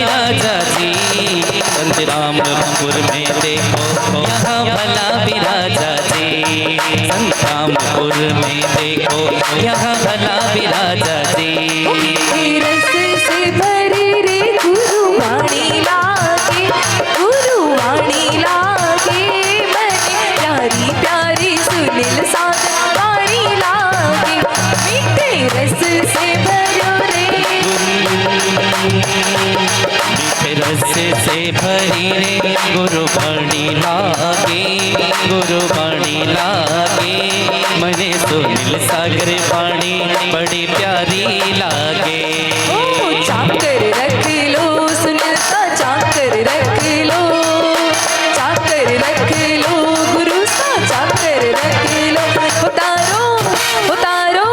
विराजा जी। संतरामपुर में देखो यहाँ भला विराजा जी। संतरामपुर में देखो यहाँ भला विराजा जी। रस से भरी रे गुरुवाणी लागे, गुरुवाणी लागे बने प्यारी प्यारी सुनील सागर वाणी लागे। मीठे रस से भरो रे, मीठे रस से भरी रे गुरुवाणी लागे, गुरुवाणी लागे मने सुनील सागर वाणी बड़ी प्यारी लागे। चाकर रख लो सुनील सा, चाकर रख लो, चाकर रख लो गुरु सा, चाकर रख लो। उतारो उतारो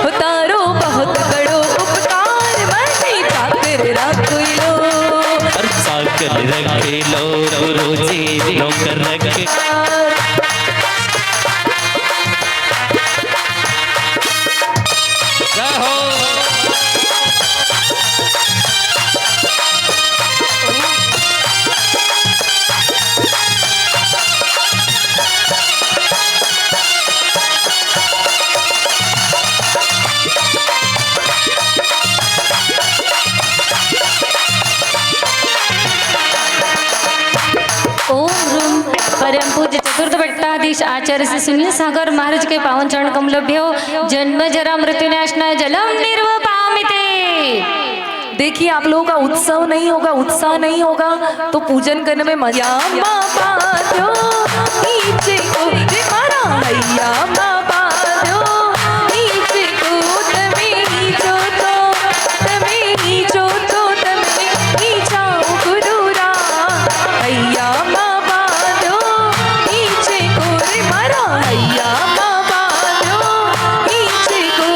उतारो बहुत बड़ो उपकार मने चाकर रख लो। और चाकर रख लो गुरु जी नौकर रख। परम पूज्य चतुर्थ भट्टाधीश आचार्य श्री सुनील सागर महाराज के पावन चरण कमलभ्यो जन्म जरा मृत्यु नाशनाय जलम निर्वपामिते। देखिए आप लोगों का उत्सव नहीं होगा, उत्साह नहीं होगा तो पूजन करने में मजा। बाबा दो नीचे को मारा भैया, बाबा दो नीचे को तमे ही जो तो, तमे ही जो तो तमे ही जाओ गुरुरा भैया। बाबा दो नीचे को रे मारा भैया, बाबा दो नीचे को।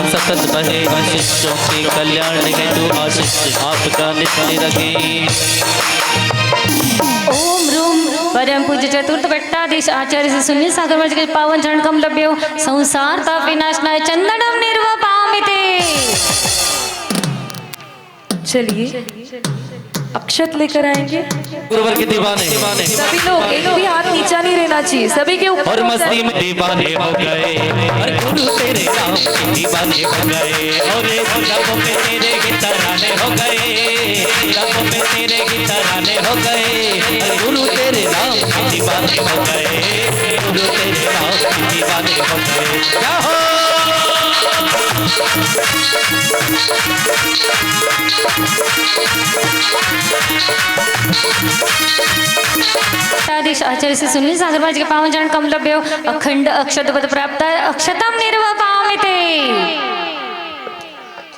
सतत बहे शिष्यों के कल्याण हेतु आशीष आपका नित्य रखे। ओम रूम परम पूज्य चतुर्थ भट्टाधीश आचार्य श्री सुनील सागर महाराज के पावन चरण कमलभ्यो संसार ताप विनाशनाय चंदनम निर्वपामिते। चलिए अक्षत लेकर आएंगे। गुरुवर के दीवाने सभी लोग एक भी हाथ नीचा नहीं रहना चाहिए, सभी के ऊपर। और मस्ती में दीवाने हो गए और गुरु तेरे नाम के दीवाने हो गए। और रबों पे तेरे गिटाराने हो गए, रबों पे तेरे गिटाराने हो गए। और गुरु तेरे नाम के दीवाने हो गए, गुरु तेरे नाम के दीवाने हो गए। क्या हो भट्टाधीश आचार्य श्री सुनील सागर महाराज के पावन चरण कमलभ्यो अखंड अक्षत पद प्राप्त अक्षतम निर्वपामिते।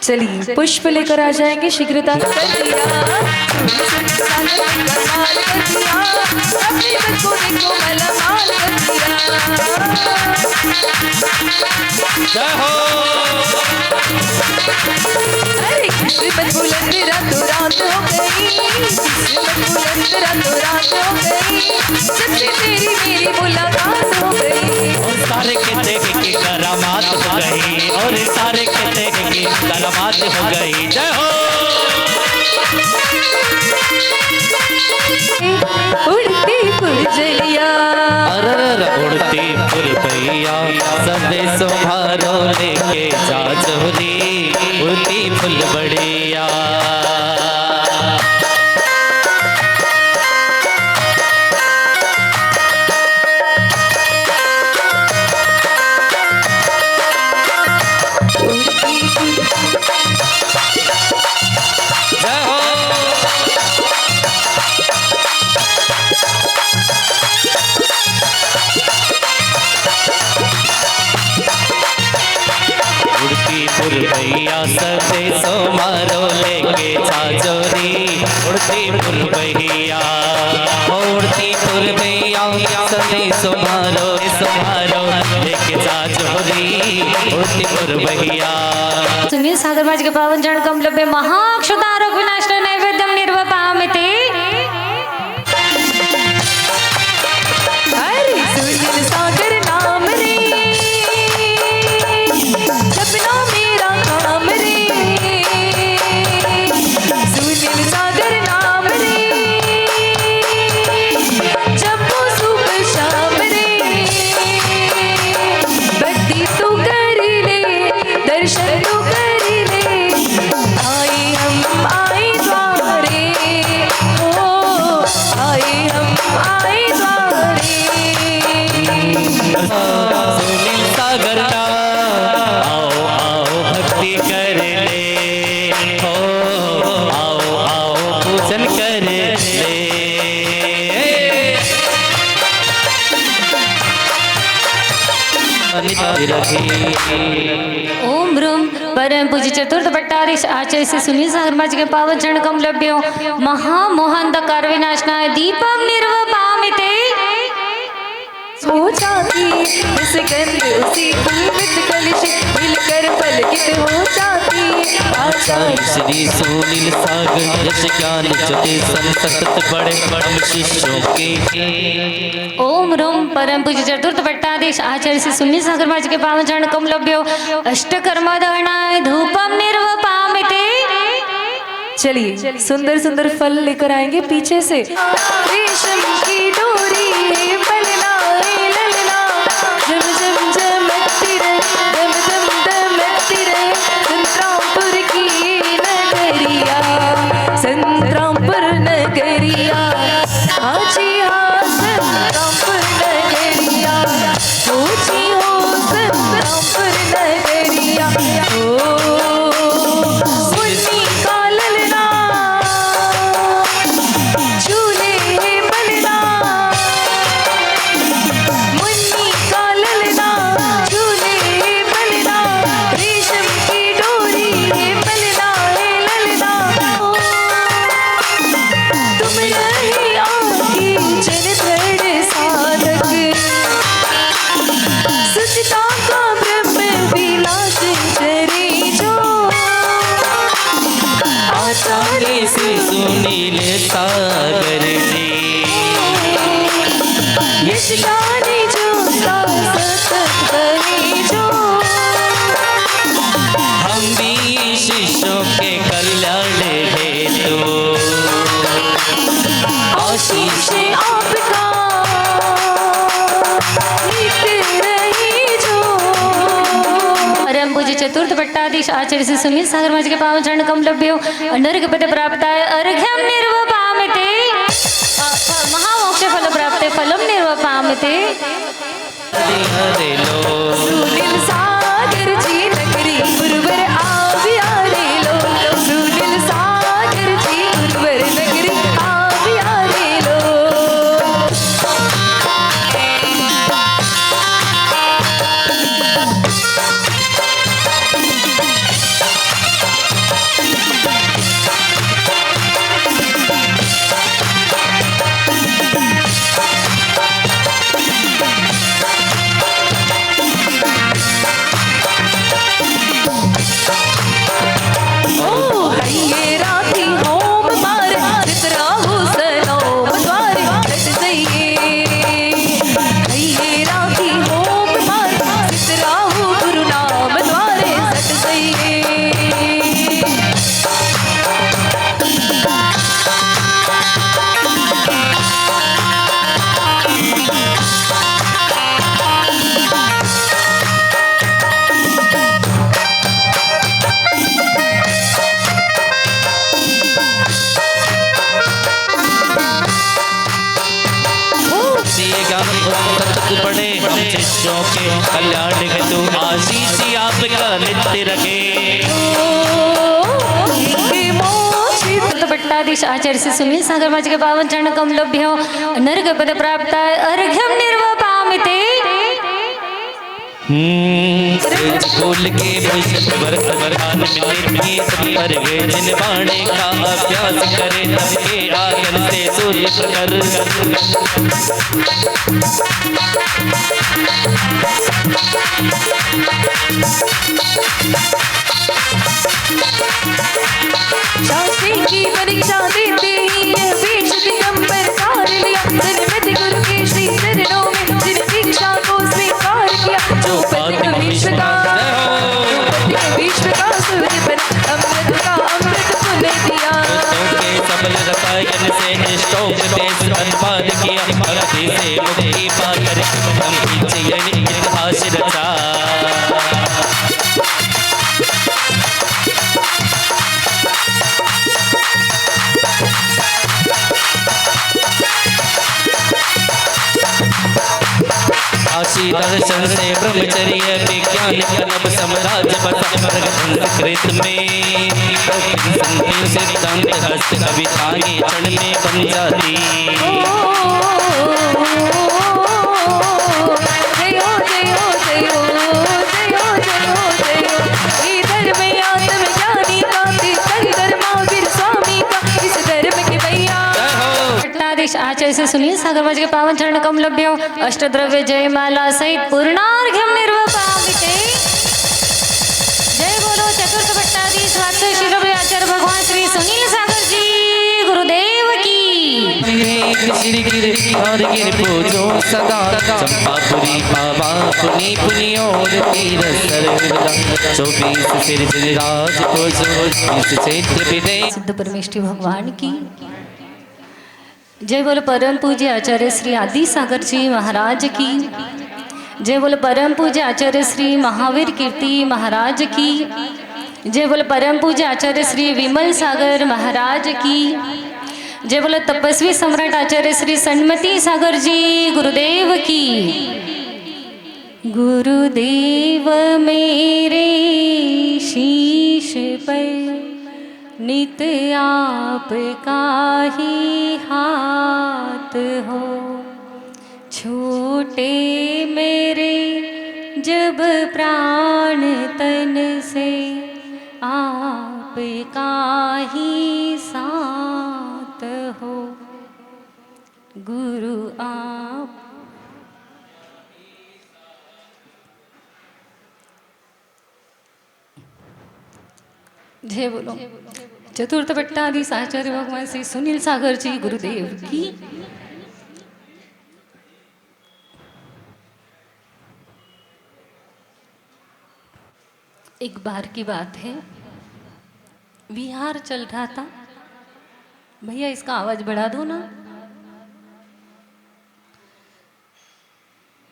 चलिए पुष्प लेकर आ जाएंगे शीघ्रता। जय हो अरे किस्मत बुलंद रातों रात हो गई, किस्मत बुलंद रातों रात हो गई, जब से तेरी मेरी मुलाकात हो गई। और सारे के देख की करामात हो गई, और सारे के देख की करामात हो गई। जय हो उड़ती फुलझड़िया, उड़ती फुलझड़िया संदेश भारो लेके जा जोरी, उड़ती फुलझड़िया। भैया संदेशो मारो लेके छाजोरी उड़ती फुल भैया उड़ती फुल भैया संदेशो मारो लेके छाजोरी उड़ती फुल भैया। सुनील सागर माझ के पावन चरण कमल पे महाक्षुतारोग विनाश नैवेद्यम निर्वपामिते। अरे सुनील सागर नाम रे जपना मेरा काम रे सुनील सागर नाम रे जपो सुबह शाम रे भक्ति तू कर ले दर्शन तू कर ले आए हम आए द्वारे ओ आए हम आए द्वारे। सुनील सागर ना आओ आओ भक्ति कर ले हो आओ आओ पूजन कर ले। ओम ब्रूम परम पूज्य चतुर्थ भट्टाधीश आचार्य श्री सुनील सागर माझ के पावन चरण कमलभ्यो महामोहंधकार विनाशनाय दीपम निर्वपामिते। हो जाती इस गंध उसी कुलवित कलश मिलकर पलकित हो जाती आचार्य श्री सुनील सागर यश ज्ञान ज्योति संसत बड़े बड़े शिष्यों के। ओम रूम परम पूज्य चतुर्थ भट्टाधीश आचार्य श्री सुनील सागर माझ के पावन चरण कमलभ्यो अष्टकर्मा दहनाय धूपम निर्वपामिते। चलिए सुंदर सुंदर फल लेकर आएंगे पीछे से। रेशम की डोरी बलना ललना जम जम जमकती रहे दम दम दमकती रहे संतरामपुर की नगरिया संतरामपुर नगरिया आजी हाँ संतरामपुर नगरिया सोची हो संतरामपुर नगरिया ओ मुन्नी का ललना झूले बलना मुन्नी का ललना झूले बलना रेशम की डोरी बलना ललना तुम रहे आँखी जनधड़ साधक सुचिता का ब्रह्म विलास चरे जो आचार्य श्री सुनील सागर जी यश गाने जो सतत करे जो हम भी शिष्यों के कल्याण हेतु आशीष आपका नित रहे जो। परम पूज्य चतुर्थ भट्टाधीश आचार्य श्री सुनील सागर माझ के पावन चरण कमलभ्यो अनर्घ पद प्राप्ताय अर्घ्यम निर्वपामिते। महामोक्ष फल प्राप्ते फलम निर्वपामिते। हरे लो सुनील सागर जी नगरी गुरुवर आवियारे लो सुनील सागर जी गुरुवर नगरी आवियारे लो। पड़े हम शिष्यों के कल्याण हेतु आशीष आपका नित्य रखे। भट्टाधीश आचार्य श्री सुनील सागर माझ के पावन चरण कमलभ्यो नर्घ पद प्राप्ताय अर्घ्यम निर्वपामिते। बोल के मुझवर वरदान मिले पर गए जिन बाणे का अभ्यास करे तब के आंगन से दूर कर शास्त्री की परीक्षा देते ही यह बीच दिगंबर तार लिया जन्मत गुरु के श्री चरणों में जिन दीक्षा को स्वीकार किया जो पथिक विश्व का सूर्य बना अमृत का अमृत पुण्य दिया के सबल रसायन से स्टोक देश बर्बाद किया धरती से मुक्ति पाकर हम पीछे इतिहास रचा काशी दर्शन से ब्रह्मचर्य विज्ञान कलब साम्राज्य बसा संस्कृत में सिद्धांत हस्त कविताएं क्षण में बन जाती जयो जयो जयो जयो जयो जयो इधर में आत्मज्ञानी का तीर्थंकर महावीर स्वामी का इस धर्म के भैया पट्टाधीश आचार्य से सुनील सागरवाज के पावन चरण कमलभ्यो अष्टद्रव्य जयमाला सहित पूर्णार्घ्यम निर्वपामिते। जय बोलो चतुर्थ पट्टाधीश वात्सल्य शिरोमणि आचार्य भगवान श्री सुनील सागर जी गुरुदेव की। गिर पूजो सदा चंपापुरी बाबा पुनी पुनी और तीर सर्वदा 24 सिर राज पूजो इस क्षेत्र विदे सिद्ध परमेष्ठी भगवान की। जय बोलो परम पूज्य आचार्य श्री आदि सागर जी महाराज की। जय बोलो परम पूज्य आचार्य श्री महावीर कीर्ति महाराज की। जय बोलो परम पूज्य आचार्य श्री विमल सागर महाराज की। जय बोलो तपस्वी सम्राट आचार्य श्री सन्मति सागर जी गुरुदेव की। गुरुदेव मेरे शीश पर नित आपका ही हाथ हो छूटे मेरे जब प्राण तन से आपका ही साथ हो गुरु आप। जय बोलो चतुर्थ पट्टाधीश आचार्य भगवान श्री सुनील सागर जी गुरुदेव की। एक बार की बात है, विहार चल रहा था। भैया इसका आवाज बढ़ा दो ना।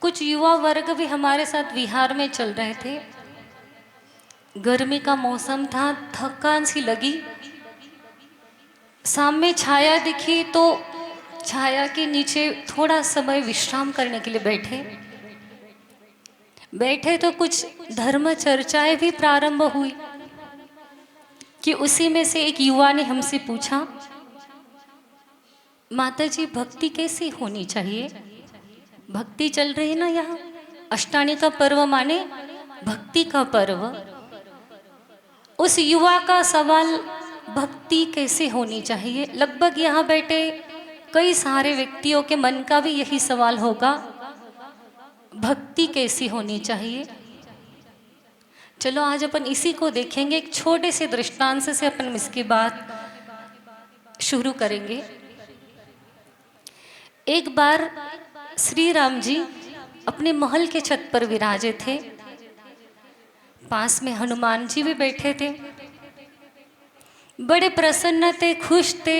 कुछ युवा वर्ग भी हमारे साथ विहार में चल रहे थे। गर्मी का मौसम था, थकान सी लगी। सामने छाया दिखी तो छाया के नीचे थोड़ा समय विश्राम करने के लिए बैठे तो कुछ धर्म चर्चाएं भी प्रारंभ हुई कि उसी में से एक युवा ने हमसे पूछा, माता जी भक्ति कैसी होनी चाहिए? भक्ति चल रही ना यहाँ, अष्टाणी का पर्व माने भक्ति का पर्व। उस युवा का सवाल भक्ति कैसे होनी चाहिए। लगभग यहाँ बैठे कई सारे व्यक्तियों के मन का भी यही सवाल होगा, भक्ति कैसी होनी चाहिए। चलो आज अपन इसी को देखेंगे। एक छोटे से दृष्टांत से अपन इसकी बात शुरू करेंगे। एक बार श्री राम जी अपने महल के छत पर विराजे थे। पास में हनुमान जी भी बैठे थे। बड़े प्रसन्न थे, खुश थे,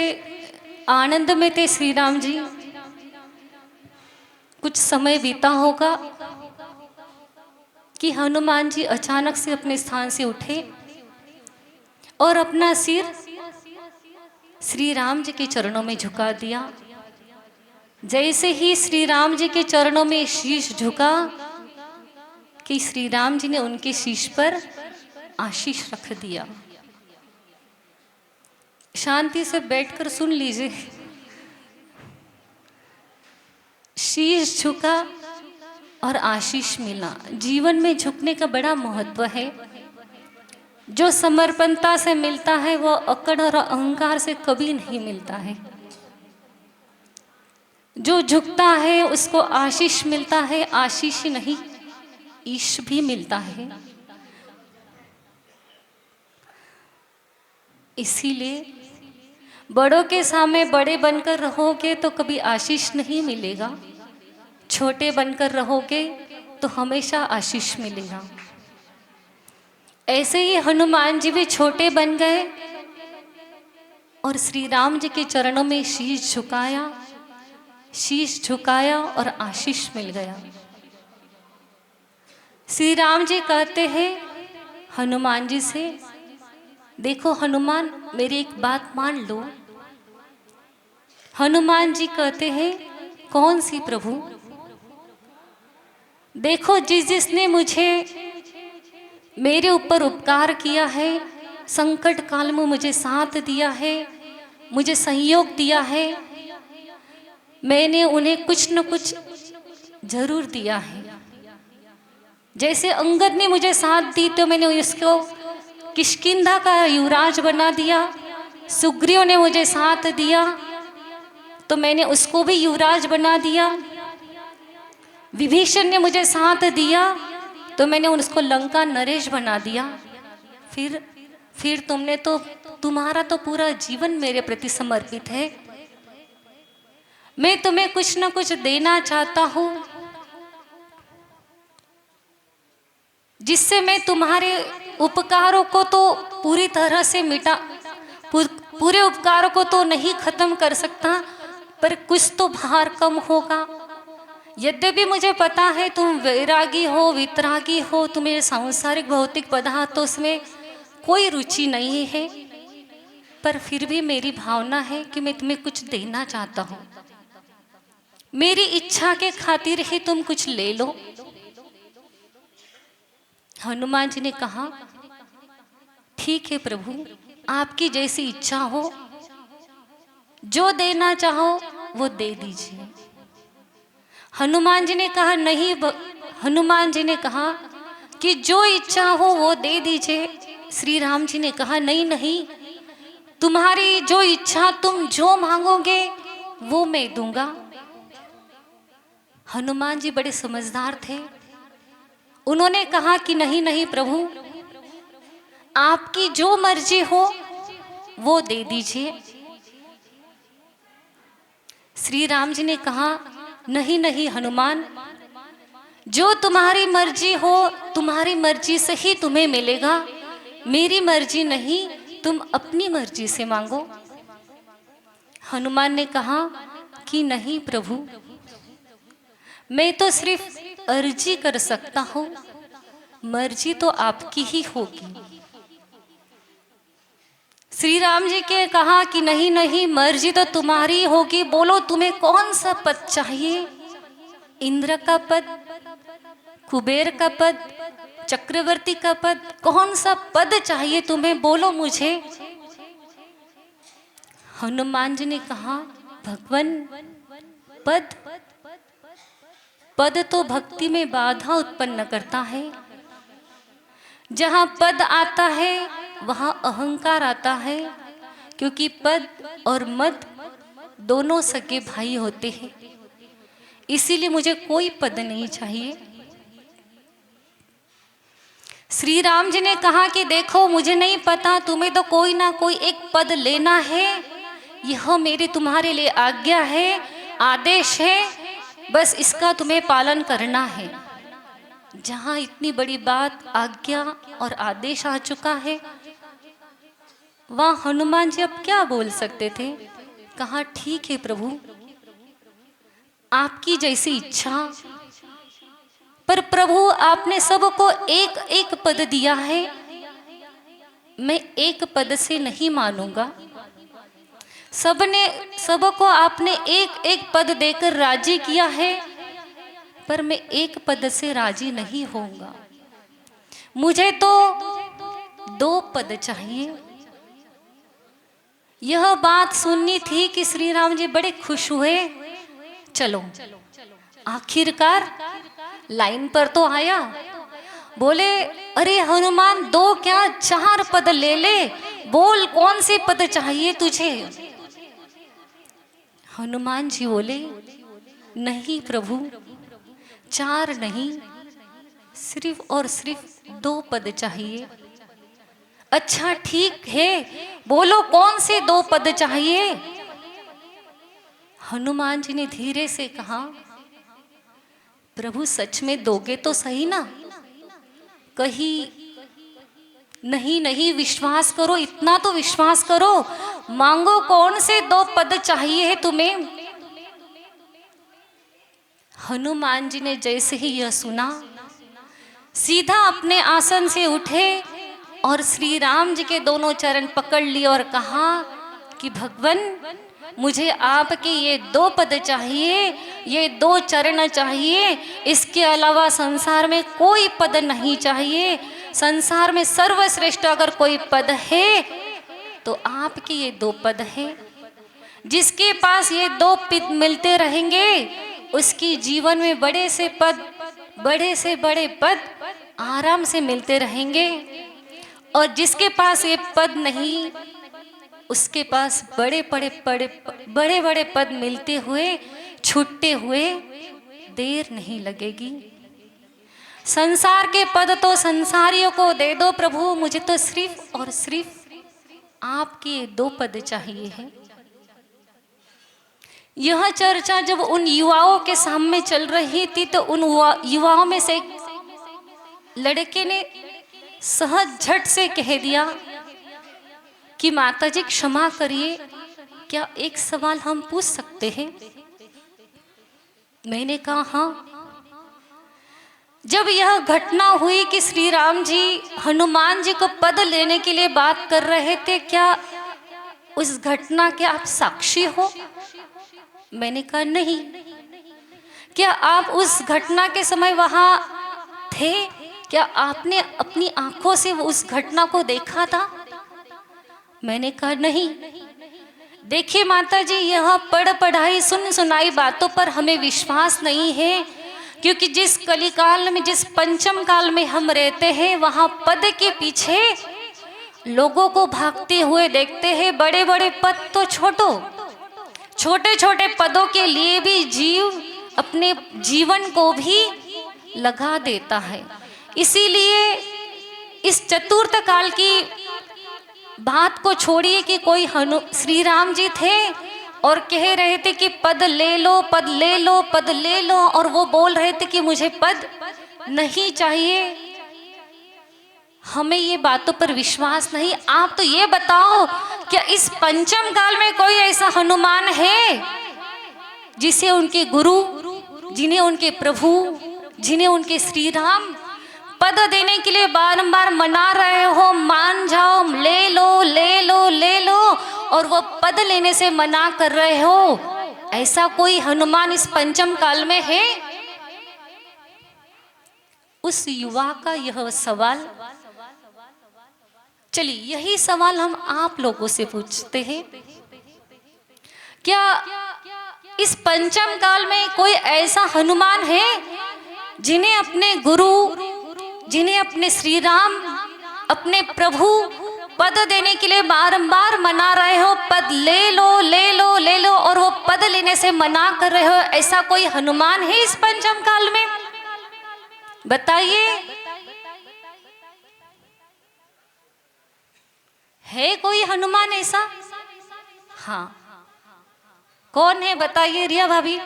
आनंद में थे श्री राम जी। कुछ समय बीता होगा कि हनुमान जी अचानक से अपने स्थान से उठे और अपना सिर श्री राम जी के चरणों में झुका दिया। जैसे ही श्री राम जी के चरणों में शीश झुका कि श्री राम जी ने उनके शीश पर आशीष रख दिया। शांति से बैठकर सुन लीजिए। शीश झुका और आशीष मिलना। जीवन में झुकने का बड़ा महत्व है। जो समर्पणता से मिलता है वो अकड़ और अहंकार से कभी नहीं मिलता है। जो झुकता है उसको आशीष मिलता है, आशीष ही नहीं ईश भी मिलता है। इसीलिए बड़ों के सामने बड़े बनकर रहोगे तो कभी आशीष नहीं मिलेगा, छोटे बनकर रहोगे तो हमेशा आशीष मिलेगा। ऐसे ही हनुमान जी भी छोटे बन गए और श्री राम जी के चरणों में शीश झुकाया और आशीष मिल गया। श्री राम जी कहते हैं हनुमान जी से, देखो हनुमान मेरी एक बात मान लो। हनुमान जी कहते हैं कौन सी प्रभु? देखो जिसने मुझे मेरे ऊपर उपकार किया है, संकट काल में मुझे साथ दिया है, मुझे सहयोग दिया है, मैंने उन्हें कुछ न कुछ जरूर दिया है। जैसे अंगद ने मुझे साथ दी तो मैंने उसको किष्किंधा का युवराज बना दिया, सुग्रीव ने मुझे साथ दिया तो मैंने उसको भी युवराज बना दिया, विभीषण ने मुझे साथ दिया तो मैंने उसको लंका नरेश बना दिया। फिर तुमने तो, तुम्हारा तो पूरा जीवन मेरे प्रति समर्पित है। मैं तुम्हें कुछ न कुछ देना चाहता हूं जिससे मैं तुम्हारे उपकारों को तो पूरी तरह से पूरे उपकारों को तो नहीं खत्म कर सकता, पर कुछ तो भार कम होगा। यद्यपि मुझे पता है तुम वैरागी हो, वितरागी हो, तुम्हें सांसारिक भौतिक पदार्थों में कोई रुचि नहीं है, पर फिर भी मेरी भावना है कि मैं तुम्हें कुछ देना चाहता हूँ। मेरी इच्छा के खातिर ही तुम कुछ ले लो। हनुमान जी ने कहा ठीक है प्रभु, आपकी जैसी इच्छा हो, जो देना चाहो वो दे दीजिए। हनुमान जी ने कहा नहीं, हनुमान जी ने कहा कि जो इच्छा हो वो दे दीजिए। श्री राम जी ने कहा नहीं नहीं, तुम्हारी जो इच्छा, तुम जो मांगोगे वो मैं दूंगा। हनुमान जी बड़े समझदार थे। उन्होंने कहा कि नहीं नहीं प्रभु, आपकी जो मर्जी हो वो दे दीजिए। श्री राम जी ने कहा नहीं नहीं हनुमान, जो तुम्हारी मर्जी हो तुम्हारी मर्जी से ही तुम्हें मिलेगा, मेरी मर्जी नहीं, तुम अपनी मर्जी से मांगो। हनुमान ने कहा कि नहीं प्रभु, मैं तो सिर्फ अर्जी कर सकता हूं, मर्जी तो आपकी ही होगी। श्री राम जी के कहा कि नहीं नहीं, मर्जी तो तुम्हारी होगी। बोलो तुम्हें कौन सा पद चाहिए? इंद्र का पद, कुबेर का पद, चक्रवर्ती का पद, कौन सा पद चाहिए तुम्हें? बोलो मुझे। हनुमान जी ने कहा भगवान, पद तो भक्ति में बाधा उत्पन्न करता है। जहां पद आता है वहां अहंकार आता है, क्योंकि पद और मद दोनों सगे भाई होते हैं। इसीलिए मुझे कोई पद नहीं चाहिए। श्री राम जी ने कहा कि देखो मुझे नहीं पता, तुम्हें तो कोई ना कोई एक पद लेना है, यह मेरी तुम्हारे लिए आज्ञा है, आदेश है, बस इसका तुम्हें पालन करना है। जहां इतनी बड़ी बात, आज्ञा और आदेश आ चुका है, वहां हनुमान जी अब क्या बोल सकते थे? कहा ठीक है प्रभु, आपकी जैसी इच्छा। पर प्रभु आपने सबको एक एक पद दिया है, मैं एक पद से नहीं मानूंगा। सबको आपने एक एक पद देकर राजी किया है, पर मैं एक पद से राजी नहीं होऊंगा। मुझे तो 2 पद चाहिए। यह बात सुननी थी कि श्री राम जी बड़े खुश हुए। चलो आखिरकार लाइन पर तो आया। बोले अरे हनुमान, 2 क्या 4 पद ले ले, बोल कौन से पद चाहिए तुझे। हनुमान जी बोले नहीं प्रभु, 4 नहीं, सिर्फ और सिर्फ 2 पद चाहिए। अच्छा ठीक है, बोलो कौन से 2 पद चाहिए। हनुमान जी ने धीरे से कहा, प्रभु सच में दोगे तो सही ना। कही नहीं नहीं, विश्वास करो, इतना तो विश्वास करो, मांगो कौन से 2 पद चाहिए है तुम्हें। हनुमान जी ने जैसे ही यह सुना, सीधा अपने आसन से उठे और श्री राम जी के दोनों चरण पकड़ लिए और कहा कि भगवान, मुझे आपके ये 2 पद चाहिए, ये 2 चरण चाहिए, इसके अलावा संसार में कोई पद नहीं चाहिए। संसार में सर्वश्रेष्ठ अगर कोई पद है तो आपके ये 2 पद है। जिसके पास ये 2 पद मिलते रहेंगे उसकी जीवन में बड़े से बड़े पद आराम से मिलते रहेंगे, और जिसके पास ये पद नहीं उसके पास बड़े बड़े पद मिलते हुए छूटते हुए देर नहीं लगेगी। संसार के पद तो संसारियों को दे दो प्रभु, मुझे तो सिर्फ और सिर्फ आपके 2 पद चाहिए है। यह चर्चा जब उन युवाओं के सामने चल रही थी तो उन युवाओं में से एक लड़के ने सहज झट से कह दिया कि माताजी क्षमा करिए, क्या एक सवाल हम पूछ सकते हैं। मैंने कहा हाँ। जब यह घटना हुई कि श्री राम जी हनुमान जी को पद लेने के लिए बात कर रहे थे, क्या उस घटना के आप साक्षी हो। मैंने कहा नहीं। क्या आप उस घटना के समय वहां थे, क्या आपने अपनी आंखों से उस घटना को देखा था। मैंने कहा नहीं। देखिए माता जी, यह पढ़ाई सुन सुनाई बातों पर हमें विश्वास नहीं है, क्योंकि जिस कलिकाल में, जिस पंचम काल में हम रहते हैं, वहां पद के पीछे लोगों को भागते हुए देखते हैं। बड़े बड़े पद तो छोटे छोटे पदों के लिए भी जीव अपने जीवन को भी लगा देता है। इसीलिए इस चतुर्थ काल की बात को छोड़िए कि कोई श्री राम जी थे और कह रहे थे कि पद ले लो, पद ले लो, पद ले लो, और वो बोल रहे थे कि मुझे पद नहीं चाहिए। हमें ये बातों पर विश्वास नहीं। आप तो ये बताओ, क्या इस पंचम काल में कोई ऐसा हनुमान है जिसे उनके गुरु, जिन्हें उनके प्रभु, जिन्हें उनके श्री राम पद देने के लिए बारंबार मना रहे हो, मान जाओ, ले लो ले लो ले लो, और वो पद लेने से मना कर रहे हो, ऐसा कोई हनुमान इस पंचम काल में है। उस युवा का यह सवाल, चलिए यही सवाल हम आप लोगों से पूछते हैं। क्या इस पंचम काल में कोई ऐसा हनुमान है जिन्हें अपने गुरु, जिन्हें अपने श्री राम, अपने प्रभु पद देने के लिए बारंबार मना रहे हो, पद ले लो ले लो ले लो, और वो पद लेने से मना कर रहे हो, ऐसा कोई हनुमान है इस पंचम काल में? बताइए, है कोई हनुमान ऐसा? हाँ, कौन है बताइए रिया भाभी।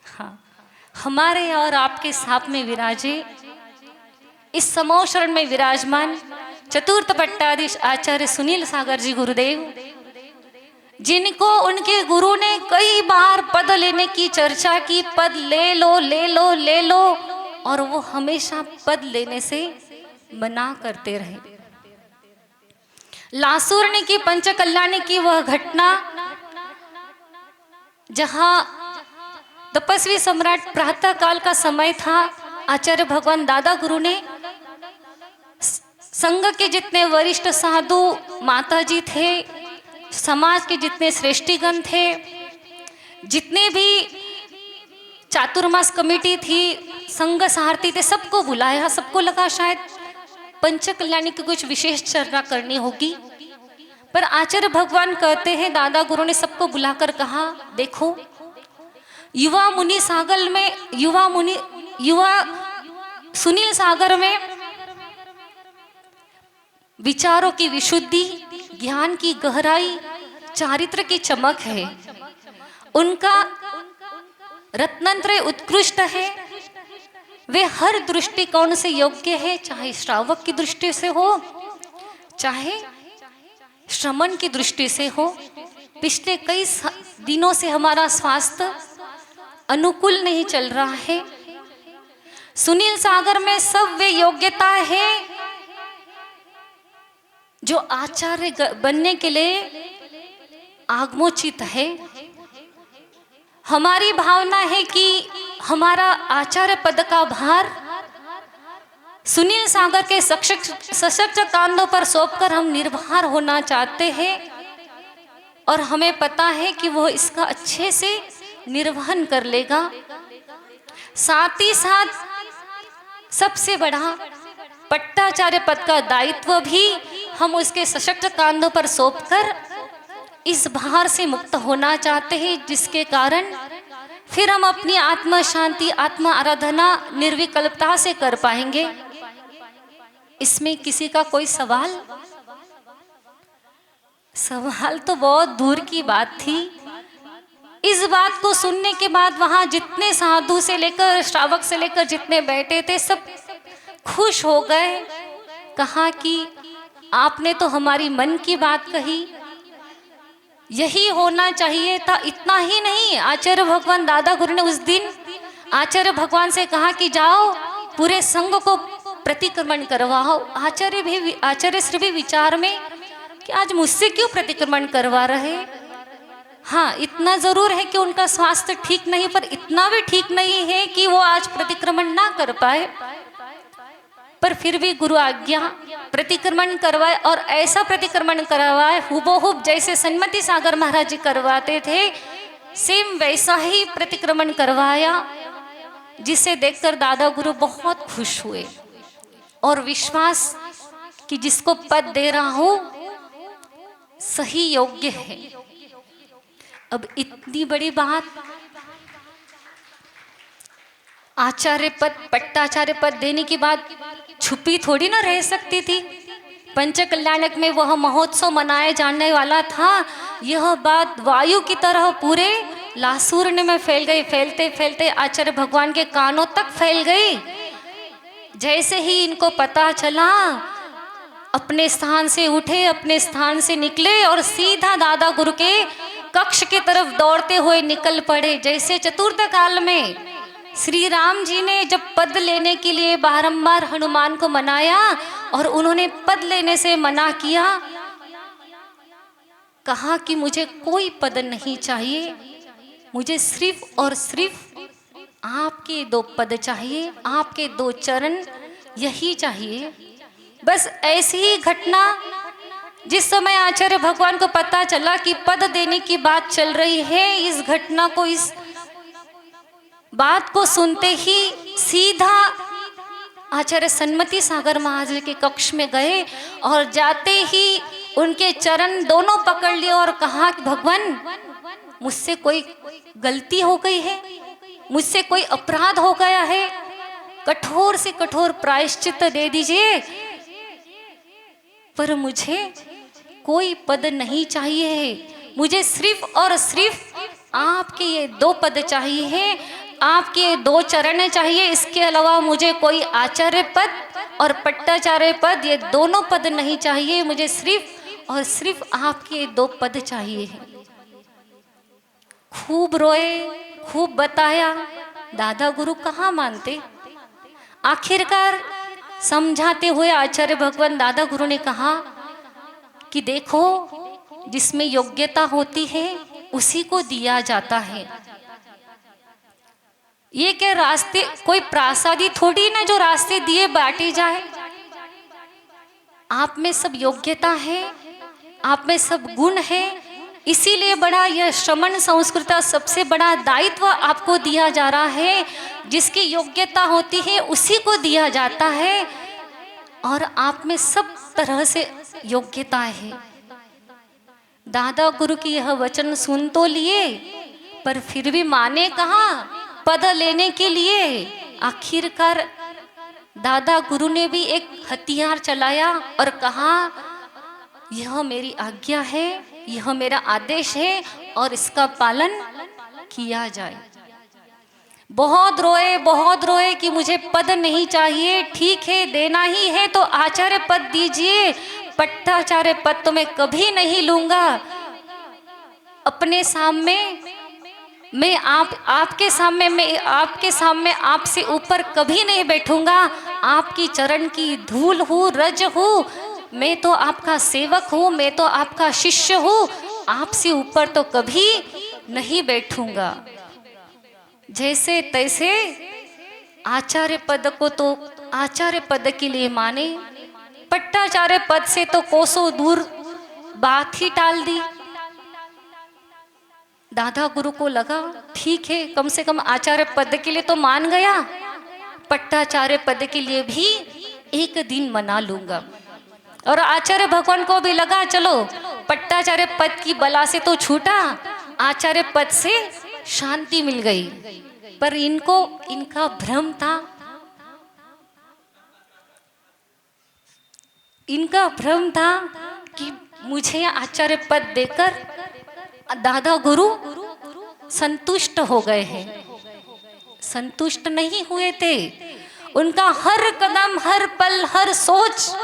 हाँ, हमारे और आपके साथ में विराजे, इस समूह शरण में विराजमान चतुर्थ पट्टाधीश आचार्य सुनील सागर जी गुरुदेव, जिनको उनके गुरु ने कई बार पद लेने की चर्चा की, पद ले लो ले लो ले लो, और वो हमेशा पद लेने से मना करते रहे। लासुरनी की पंचकल्याणी की वह घटना, जहां तपस्वी सम्राट प्रातः काल का समय था, आचार्य भगवान दादा गुरु ने संघ के जितने वरिष्ठ साधु माता जी थे, समाज के जितने श्रेष्ठीगण थे, जितने भी चातुर्मास कमेटी थी, संघ सहारती थे, सबको बुलाया। सबको लगा शायद पंच कल्याणी की कुछ विशेष चर्चा करनी होगी, पर आचार्य भगवान कहते हैं, दादा गुरु ने सबको बुलाकर कहा, देखो युवा मुनि सागर में, युवा सुनील सागर में विचारों की विशुद्धि, ज्ञान की गहराई, चारित्र की चमक है। उनका रत्नत्रय उत्कृष्ट है। वे हर दृष्टिकोण से योग्य है, चाहे श्रावक की दृष्टि से हो, चाहे श्रमण की दृष्टि से हो। पिछले कई दिनों से हमारा स्वास्थ्य अनुकूल नहीं चल रहा है। सुनील सागर में सब वे योग्यता है जो आचार्य बनने के लिए आगमोचित है। हमारी भावना है कि हमारा आचार्य पद का भार सुनील सागर के सशक्त कांधों पर सौंपकर हम निर्भर होना चाहते हैं, और हमें पता है कि वो इसका अच्छे से निर्वहन कर लेगा। साथ ही साथ सबसे बड़ा पट्टाचार्य पद का दायित्व भी हम उसके सशक्त कांधों पर सौंपकर इस भार से मुक्त होना चाहते हैं, जिसके कारण फिर हम अपनी आत्मा शांति, आत्मा आराधना निर्विकल्पता से कर पाएंगे। इसमें किसी का कोई सवाल तो बहुत दूर की बात थी। इस बात को सुनने के बाद वहां जितने साधु से लेकर श्रावक से लेकर जितने बैठे थे, सब खुश हो गए। कहा कि आपने तो हमारी मन की बात कही, यही होना चाहिए था। इतना ही नहीं, आचार्य भगवान दादा गुरु ने उस दिन आचार्य भगवान से कहा कि जाओ पूरे संघ को प्रतिक्रमण करवाओ। आचार्य श्री भी विचार में कि आज मुझसे क्यों प्रतिक्रमण करवा रहे। हाँ, इतना जरूर है कि उनका स्वास्थ्य ठीक नहीं, पर इतना भी ठीक नहीं है कि वो आज प्रतिक्रमण ना कर पाए। पर फिर भी गुरु आज्ञा, प्रतिक्रमण करवाए, और ऐसा प्रतिक्रमण करवाए हुबहूब जैसे सन्मति सागर महाराज जी करवाते थे, सेम वैसा ही प्रतिक्रमण करवाया, जिसे देखकर दादा गुरु बहुत खुश हुए और विश्वास कि जिसको पद दे रहा हूं सही योग्य है। अब इतनी बड़ी बात, आचार्य पद, पट्टाचार्य पद देने की बात छुपी थोड़ी ना रह सकती थी। पंच कल्याणक में वह महोत्सव मनाया जाने वाला था। यह बात वायु की तरह पूरे लासूर्ण में फैल गई। फैलते फैलते आचार्य भगवान के कानों तक फैल गई। जैसे ही इनको पता चला, अपने स्थान से उठे, अपने स्थान से निकले और सीधा दादा गुरु के कक्ष की तरफ दौड़ते हुए निकल पड़े। जैसे चतुर्थ काल में श्री राम जी ने जब पद लेने के लिए बारंबार हनुमान को मनाया और उन्होंने पद लेने से मना किया, कहा कि मुझे कोई पद नहीं चाहिए, मुझे सिर्फ और सिर्फ आपके 2 पद चाहिए, आपके 2 चरण यही चाहिए। बस ऐसी ही घटना, जिस समय आचार्य भगवान को पता चला कि पद देने की बात चल रही है, इस घटना को, इस बात को सुनते ही सीधा आचार्य सन्मति सागर महाराज के कक्ष में गए और जाते ही उनके चरण दोनों पकड़ लिए और कहा कि भगवान, मुझसे कोई गलती हो गई है, मुझसे कोई अपराध हो गया है, कठोर से कठोर प्रायश्चित दे दीजिए, पर मुझे कोई पद नहीं चाहिए, मुझे सिर्फ और सिर्फ आपके ये 2 पद चाहिए, आपके 2 चरण चाहिए। इसके अलावा मुझे कोई आचार्य पद और पट्टाचार्य पद, ये दोनों पद नहीं चाहिए, मुझे सिर्फ और सिर्फ आपके 2 पद चाहिए। खूब रोए, खूब बताया, दादा गुरु कहाँ मानते। आखिरकार समझाते हुए आचार्य भगवान दादा गुरु ने कहा कि देखो, जिसमें योग्यता होती है उसी को दिया जाता है। ये क्या रास्ते, कोई प्रासादी थोड़ी ना जो रास्ते दिए बांटे जाए। आप में सब योग्यता है, आप में सब गुण है, इसीलिए बड़ा यह श्रमण संस्कृत सबसे बड़ा दायित्व आपको दिया जा रहा है। जिसकी योग्यता होती है उसी को दिया जाता है, और आप में सब तरह से योग्यता है। दादा गुरु की यह वचन सुन तो लिए, पर फिर भी माने कहाँ पद लेने के लिए। आखिरकार दादा गुरु ने भी एक हथियार चलाया और कहा, यह मेरी आज्ञा है, यह मेरा आदेश है और इसका पालन किया जाए। बहुत रोए कि मुझे पद नहीं चाहिए। ठीक है, देना ही है तो आचार्य पद दीजिए, पट्टाचार्य पद तो मैं कभी नहीं लूंगा। अपने सामने मैं आपके सामने आपसे ऊपर कभी नहीं बैठूंगा। आपकी चरण की धूल हूँ, रज हूँ, मैं तो आपका सेवक हूँ, मैं तो आपका शिष्य हूँ, आपसे ऊपर तो कभी नहीं बैठूंगा। जैसे तैसे आचार्य पद को तो आचार्य पद के लिए माने, पट्टाचार्य पद से तो कोसों दूर बात ही टाल दी। दादा गुरु को लगा ठीक है, कम से कम आचार्य पद के लिए तो मान गया, पट्टाचार्य पद के लिए भी एक दिन मना लूंगा। और आचार्य भगवान को भी लगा चलो पट्टाचार्य पद की बला से तो छूटा, आचार्य पद से शांति मिल गई। पर इनका भ्रम था, कि मुझे आचार्य पद देकर दादा गुरु संतुष्ट हो गए हैं। संतुष्ट नहीं हुए थे। उनका हर कदम, हर पल, हर सोच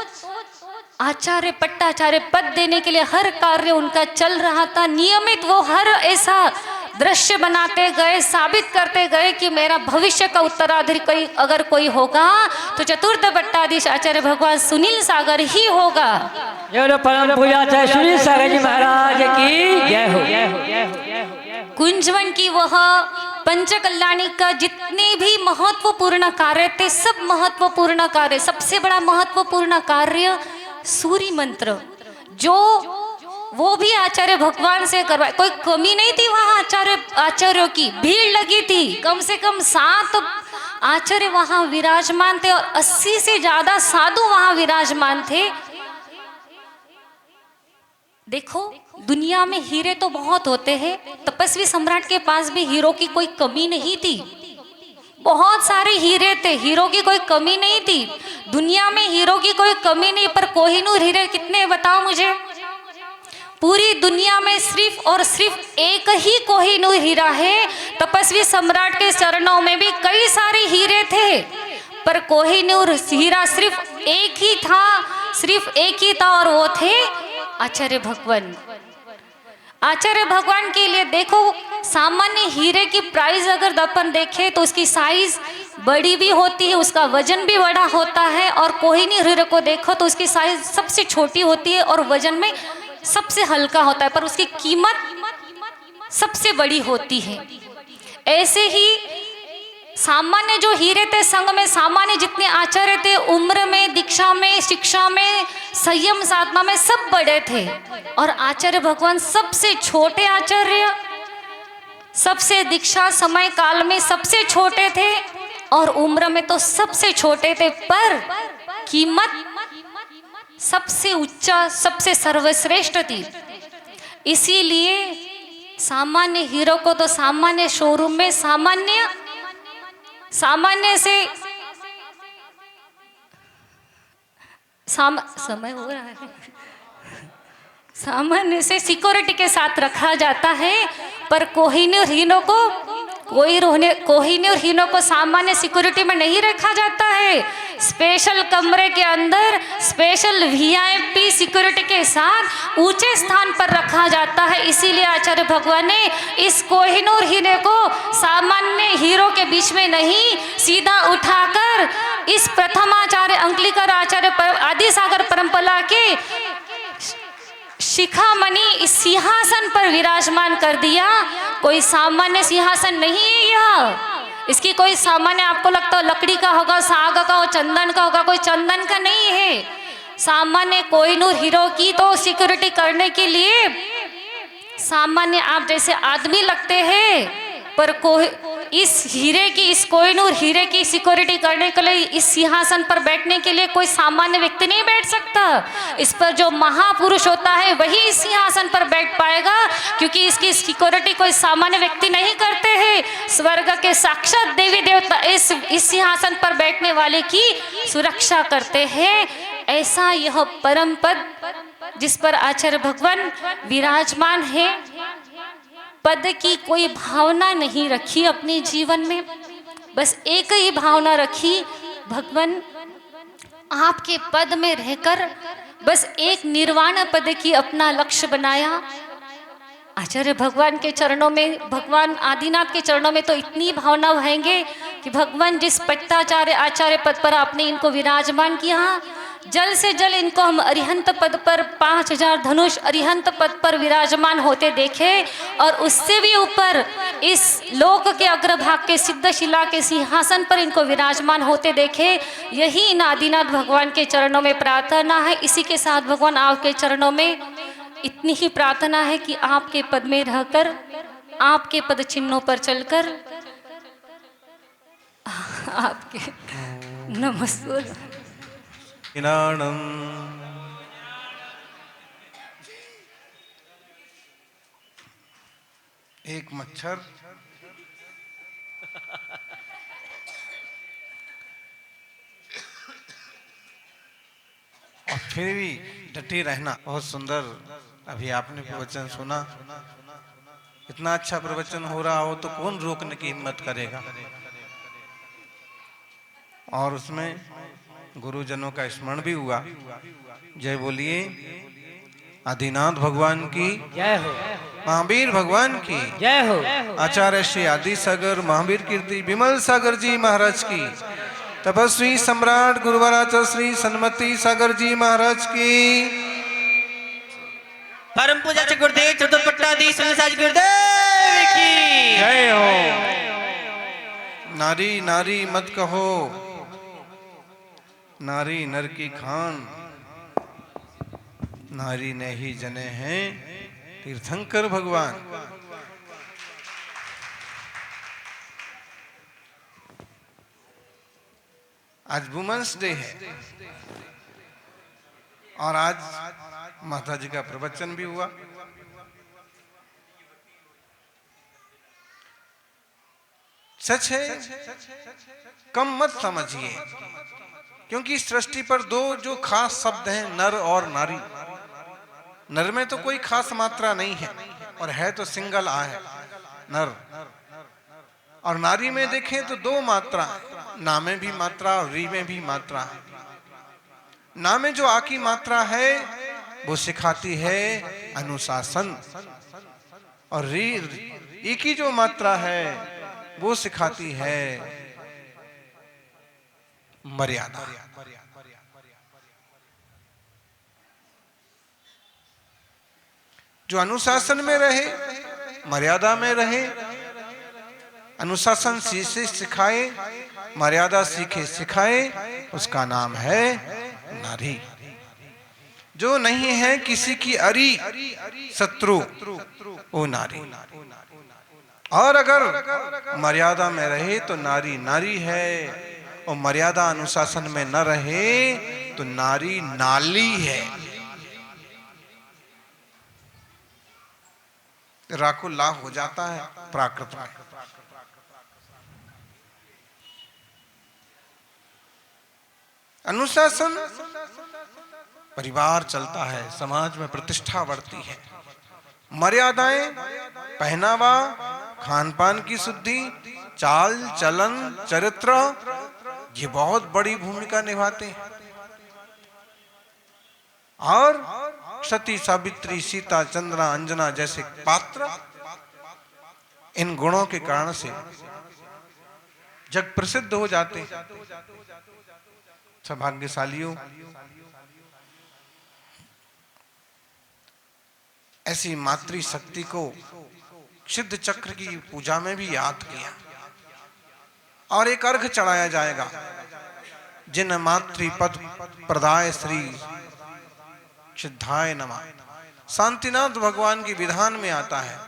आचार्य पट्टाचार्य पद देने के लिए हर कार्य उनका चल रहा था। नियमित वो हर ऐसा दृश्य बनाते गए, साबित करते गए कि मेरा भविष्य का उत्तराधिकारी अगर कोई होगा तो चतुर्थ पट्टाधीश आचार्य भगवान सुनील सागर ही होगा। परम पूजा सुनील सागर जी महाराज की जय हो। कुंजवन की वह पंच कल्याणी का जितने भी महत्वपूर्ण कार्य थे, सब महत्वपूर्ण कार्य, सबसे बड़ा महत्वपूर्ण कार्य सूर्य मंत्र, जो वो भी आचार्य भगवान से करवाए। कोई कमी नहीं थी वहां, आचार्यों की भीड़ लगी थी। कम से कम 7 आचार्य वहां विराजमान थे और 80 से ज्यादा साधु वहां विराजमान थे। देखो दुनिया में हीरे तो बहुत होते हैं, तपस्वी सम्राट के पास भी हीरो की कोई कमी नहीं थी। बहुत सारे हीरे थे, हीरो की कोई कमी नहीं थी। दुनिया में हीरो की कोई कमी नहीं, पर कोहिनूर हीरे कितने बताओ मुझे? पूरी दुनिया में सिर्फ और सिर्फ एक ही कोहिनूर हीरा है। तपस्वी सम्राट के चरणों में भी कई सारे हीरे थे, पर कोहिनूर हीरा सिर्फ एक ही था, और वो थे आचार्य भगवान। आचार्य भगवान के लिए देखो, सामान्य हीरे की प्राइस अगर अपन देखें तो उसकी साइज बड़ी भी होती है, उसका वजन भी बड़ा होता है। और कोहिनूर हीरे को देखो तो उसकी साइज सबसे छोटी होती है और वजन में सबसे हल्का होता है, पर उसकी कीमत सबसे बड़ी होती है। ऐसे ही सामान्य जो हीरे थे, संघ में सामान्य जितने आचार्य थे, उम्र में, दीक्षा में, शिक्षा में, संयम साधना में सब बड़े थे। और आचार्य भगवान सबसे छोटे आचार्य, सबसे दीक्षा समय काल में सबसे छोटे थे और उम्र में तो सबसे छोटे थे, पर कीमत सबसे उच्चा, सबसे सर्वश्रेष्ठ थी। इसीलिए सामान्य हीरो को तो सामान्य शोरूम में सामान्य से समय हो रहा है, सामान्य से सिक्योरिटी के साथ रखा जाता है। पर कोहिनूर हीरों को सामान्य सिक्योरिटी में नहीं रखा जाता है। स्पेशल कमरे के अंदर स्पेशल VIP सिक्योरिटी के साथ ऊंचे स्थान पर रखा जाता है। इसीलिए आचार्य भगवान ने इस कोहिनूर हीरे को सामान्य हीरो के बीच में नहीं, सीधा उठाकर इस प्रथमाचार्य अंकलिकर आचार्य आदि सागर परंपरा के शिखामणि इस सिंहासन पर विराजमान कर दिया। कोई सामान्य सिंहासन नहीं है यह। इसकी कोई सामान्य आपको लगता हो लकड़ी का होगा, साग का हो, चंदन का होगा, कोई चंदन का नहीं है। सामान्य कोहिनूर हीरो की तो सिक्योरिटी करने के लिए सामान्य आप जैसे आदमी लगते हैं, पर कोई इस हीरे की, इस कोहिनूर हीरे की सिक्योरिटी करने के लिए, इस सिंहासन पर बैठने के लिए कोई सामान्य व्यक्ति नहीं बैठ सकता। इस पर जो महापुरुष होता है वही इस सिंहासन पर बैठ पाएगा, क्योंकि इसकी सिक्योरिटी कोई सामान्य व्यक्ति नहीं करते हैं। स्वर्ग के साक्षात देवी देवता इस सिंहासन पर बैठने वाले की सुरक्षा करते हैं। ऐसा यह परम पद जिस पर आचार्य भगवान विराजमान है, पद की कोई भावना नहीं रखी अपने जीवन में, बस एक ही भावना रखी, भगवान आपके पद में रहकर बस एक निर्वाण पद की अपना लक्ष्य बनाया। आचार्य भगवान के चरणों में, भगवान आदिनाथ के चरणों में तो इतनी भावना बहेंगे कि भगवान जिस पट्टाचार्य आचार्य पद पर आपने इनको विराजमान किया, जल से जल इनको हम अरिहंत पद पर 5000 धनुष अरिहंत पद पर विराजमान होते देखे, और उससे भी ऊपर इस लोक के अग्रभाग के सिद्धशिला के सिंहासन पर इनको विराजमान होते देखे। यही इन आदिनाथ भगवान के चरणों में प्रार्थना है। इसी के साथ भगवान आपके चरणों में इतनी ही प्रार्थना है कि आपके पद में रहकर, आपके पद चिन्हों पर चलकर आपके नमस्ते एक मच्छर और फिर भी डटे रहना। बहुत सुंदर अभी आपने प्रवचन सुना। इतना अच्छा प्रवचन हो रहा हो तो कौन रोकने की हिम्मत करेगा। और उसमें गुरुजनों का स्मरण भी हुआ। जय बोलिए आदिनाथ भगवान की जय हो, महावीर भगवान की जय हो, आचार्य श्री आदि सागर महावीर कीर्ति विमल सागर जी महाराज की, तपस्वी सम्राट गुरुवराचा श्री सन्मति सागर जी महाराज की, परम पूज्य गुरुदेव चतुर्पट्टाधीश गुरुदेव की जय हो। नारी नारी मत कहो, नारी नर की खान, नारी ने ही जने हैं तीर्थंकर भगवान। आज वुमेन्स डे है और आज माता जी का प्रवचन भी हुआ। सच है, कम मत समझिए, क्योंकि सृष्टि पर दो जो खास शब्द हैं, नर और नारी। नर में तो कोई खास मात्रा नहीं है, और है तो सिंगल आ है नर। और नारी में देखें तो दो मात्रा है, ना में भी मात्रा और री में भी मात्रा है। ना में जो आ की मात्रा है वो सिखाती है अनुशासन, और री ई की जो मात्रा है वो सिखाती है मर्यादा। जो अनुशासन में रहे, मर्यादा में रहे, अनुशासन सीखे सिखाए, मर्यादा सीखे सिखाए, उसका नाम है नारी। जो नहीं है किसी की अरी शत्रु, वो नारी। और अगर मर्यादा में रहे तो नारी नारी है, और मर्यादा अनुशासन में न रहे तो नारी नाली है। राखो लाभ हो जाता है प्राकृत में। अनुशासन परिवार चलता है, समाज में प्रतिष्ठा बढ़ती है। मर्यादाएं पहनावा, खान पान की शुद्धि, चाल चलन, चरित्र, ये बहुत बड़ी भूमिका निभाते हैं। और सती, सावित्री, सीता, चंद्रा, अंजना जैसे पात्र इन गुणों के कारण से जग प्रसिद्ध हो जाते हैं। सौभाग्यशालियों, ऐसी मातृशक्ति को सिद्ध चक्र की पूजा में भी याद किया, और एक अर्घ चढ़ाया जाएगा। जिन मातृपद प्रदाय श्री सिद्धाय नमः, शांतिनाथ भगवान की विधान में आता है,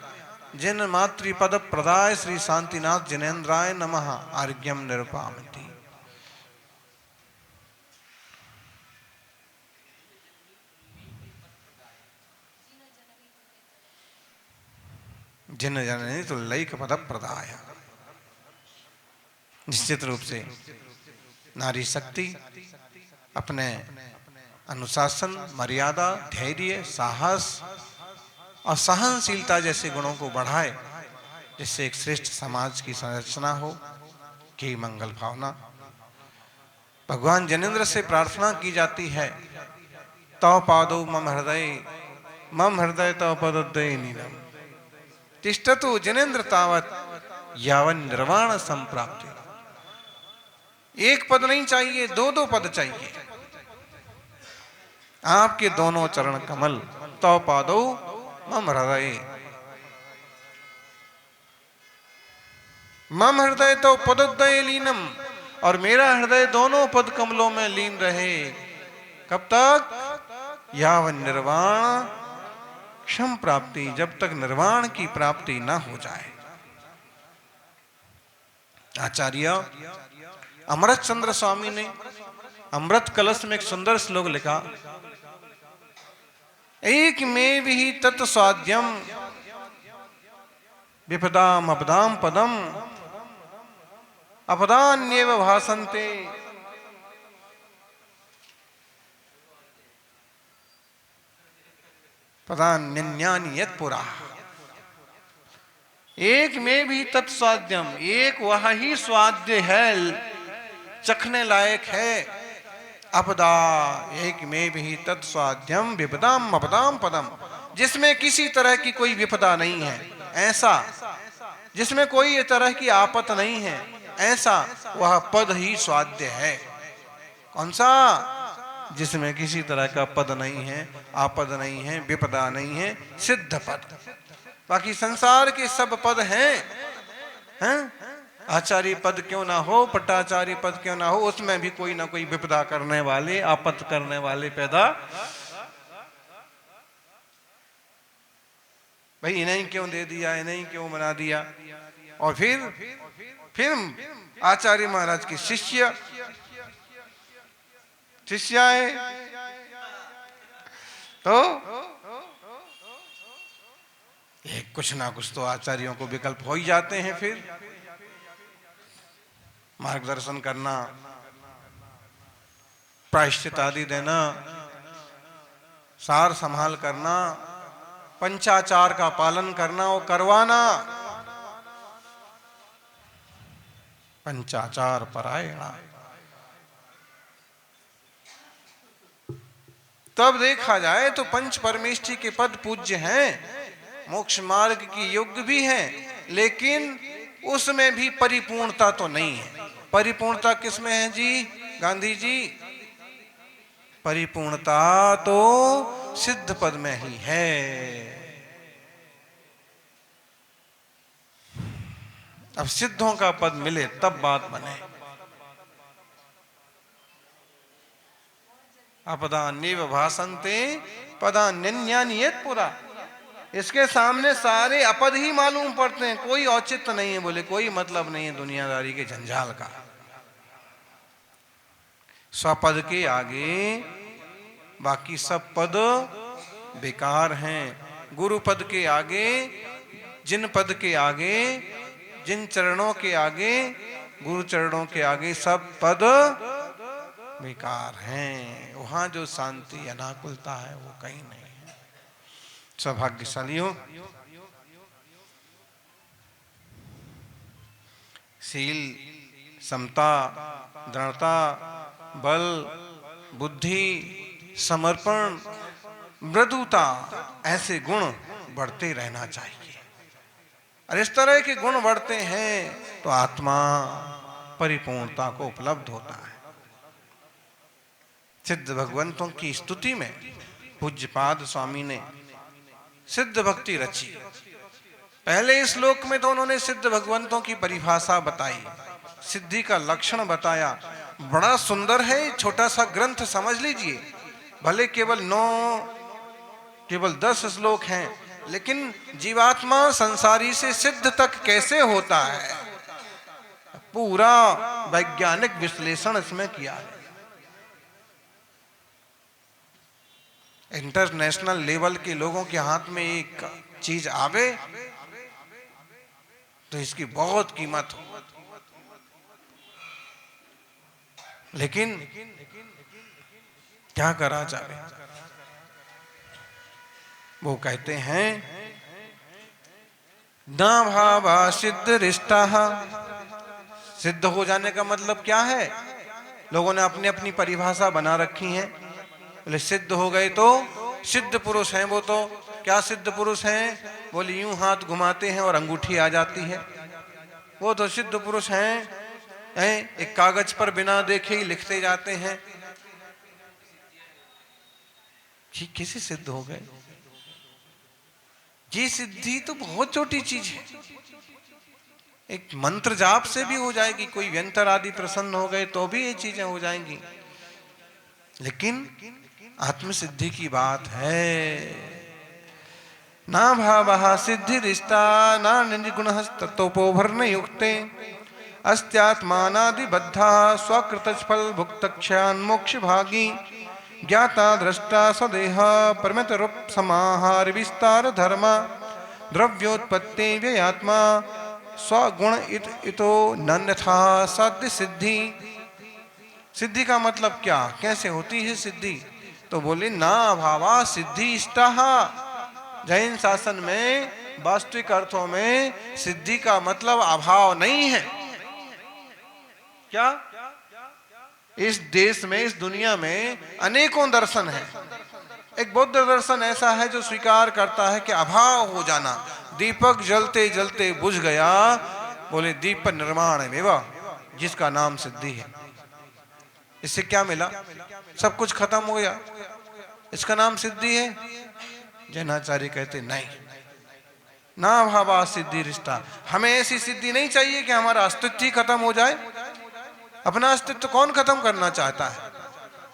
जिन मातृपद प्रदाय श्री शांतिनाथ जिनेन्द्राय नमः आर्घ्यम निरुपामति। जिन जननी तुल्लैक पद प्रदाय। निश्चित रूप से नारी शक्ति अपने अनुशासन, मर्यादा, धैर्य, साहस और सहनशीलता जैसे गुणों को बढ़ाए, जिससे एक श्रेष्ठ समाज की संरचना हो की मंगल भावना। भगवान जनेन्द्र से प्रार्थना की जाती है, तव पादौ मम हृदय तव पदोदय नीलम तिष्ठतु जनेन्द्र तावत यावन निर्वाण संप्राप्ति। एक पद नहीं चाहिए, दो दो पद चाहिए। आपके दोनों चरण कमल, तव पादौ मम हृदय, मम हृदय तो पदोदय लीनम, और मेरा हृदय दोनों पद कमलों में लीन रहे। कब तक? यावन निर्वाण क्षम प्राप्ति, जब तक निर्वाण की प्राप्ति ना हो जाए। आचार्य अमृत चंद्र स्वामी ने अमृत कलश में एक सुंदर श्लोक लिखा, एक में भी तत्स्वाद्यम विपदाम अपदाम पदम अपदान्येव भासन्ते। पदान्यन्यानि यत् पुरा। एक में भी तत्स्वाद्यम, एक वह ही स्वाद्य है, चखने लायक है। अपदा, एक में भी तत्स्वाद्यम विपदाम अपदाम पदम, जिसमें किसी तरह की कोई विपदा नहीं है, ऐसा, जिसमें कोई तरह की आपत नहीं है, ऐसा वह पद ही स्वाद्य है। कौन सा? जिसमें किसी तरह का पद नहीं है, आपद नहीं है, विपदा नहीं है, सिद्ध पद। बाकी संसार के सब पद हैं? आचार्य पद क्यों ना हो, पट्टाचार्य पद क्यों ना हो, उसमें भी कोई ना कोई विपदा करने वाले, आपत करने वाले पैदा। भाई इन्हें क्यों दे दिया, इन्हें क्यों बना दिया। और फिर आचार्य महाराज की शिष्याएं तो एक कुछ ना कुछ तो आचार्यों को विकल्प हो ही जाते हैं। फिर मार्गदर्शन करना, प्रायश्चित आदि देना, सार संभाल करना, पंचाचार का पालन करना और करवाना। पंचाचार परायणा। तब देखा जाए तो पंच परमेष्ठी के पद पूज्य हैं, मोक्ष मार्ग की योग्य भी हैं, लेकिन उसमें भी परिपूर्णता तो नहीं है। परिपूर्णता किसमें है जी गांधी जी? परिपूर्णता तो सिद्ध पद में ही है। अब सिद्धों का पद मिले तब बात बने। अपदान्येव भासन्ते पदान्यन्यानि यत् पुरा। इसके सामने सारे अपद ही मालूम पड़ते हैं, कोई औचित्य नहीं है। बोले कोई मतलब नहीं है दुनियादारी के जंजाल का। स्वपद के आगे बाकी सब पद बेकार हैं। गुरु पद के आगे, जिन पद के आगे, जिन चरणों के आगे, गुरु चरणों के आगे सब पद बेकार हैं। वहां जो शांति अनाकुलता है वो कहीं नहीं है। सौभाग्यशालियों, शील, समता, दृढ़ता, बल, बुद्धि, समर्पण, मृदुता, ऐसे गुण बढ़ते रहना चाहिए। और इस तरह के गुण बढ़ते हैं तो आत्मा परिपूर्णता को उपलब्ध होता है। सिद्ध भगवंतों की स्तुति में पूज्यपाद स्वामी ने सिद्ध भक्ति रची। पहले श्लोक में तो उन्होंने सिद्ध भगवंतों की परिभाषा बताई, सिद्धि का लक्षण बताया। बड़ा सुंदर है, छोटा सा ग्रंथ समझ लीजिए। भले केवल 9 केवल 10 श्लोक हैं, लेकिन जीवात्मा संसारी से सिद्ध तक कैसे होता है, पूरा वैज्ञानिक विश्लेषण इसमें किया है। इंटरनेशनल लेवल के लोगों के हाथ में एक चीज आवे तो इसकी बहुत कीमत हो, लेकिन क्या करा जाए। वो कहते हैं ना भावा सिद्ध रिष्टा। सिद्ध हो जाने का मतलब क्या है, लोगों ने अपनी अपनी परिभाषा बना रखी है। बोले सिद्ध हो गए तो सिद्ध पुरुष हैं। वो तो क्या सिद्ध पुरुष हैं, बोले यूं हाथ घुमाते हैं और अंगूठी आ जाती है, वो तो सिद्ध पुरुष हैं। एक कागज पर बिना देखे ही लिखते जाते हैं। ये कैसे सिद्ध हो गए? ये सिद्धि तो बहुत छोटी चीज है, एक मंत्र जाप से भी हो जाएगी, कोई व्यंतर आदि प्रसन्न हो गए तो भी ये चीजें हो जाएंगी। लेकिन आत्मसिद्धि की बात है। ना भावः सिद्धि रिष्टा ना निर्गुणः ततोपभरण युक्ते अस्त्यात्मानादिबद्धा स्वकृत फल भुक्तक्षान् मोक्ष भागी ज्ञाता दृष्टा स्वदेह परमित रूप समाहार विस्तार धर्म द्रव्योत्पत्ति व्ययात्मा स्वगुण इतो नन्यथा साध्य सिद्धि। सिद्धि का मतलब क्या, कैसे होती है सिद्धि? तो बोले ना भावा सिद्धि इष्टः। जैन शासन में वास्तविक अर्थों में सिद्धि का मतलब अभाव नहीं है। क्या इस देश में, इस दुनिया में अनेकों दर्शन हैं। एक बौद्ध दर्शन ऐसा है जो स्वीकार करता है कि अभाव हो जाना, दीपक जलते जलते बुझ गया, बोले दीप निर्माण मेवा, जिसका नाम सिद्धि है। इससे क्या मिला, सब कुछ खत्म हो गया, इसका नाम सिद्धि है? जैनाचार्य कहते नहीं, ना भावा सिद्धि रिष्टा। हमें ऐसी सिद्धि नहीं चाहिए कि हमारा अस्तित्व ही खत्म हो जाए। अपना अस्तित्व कौन खत्म करना चाहता है?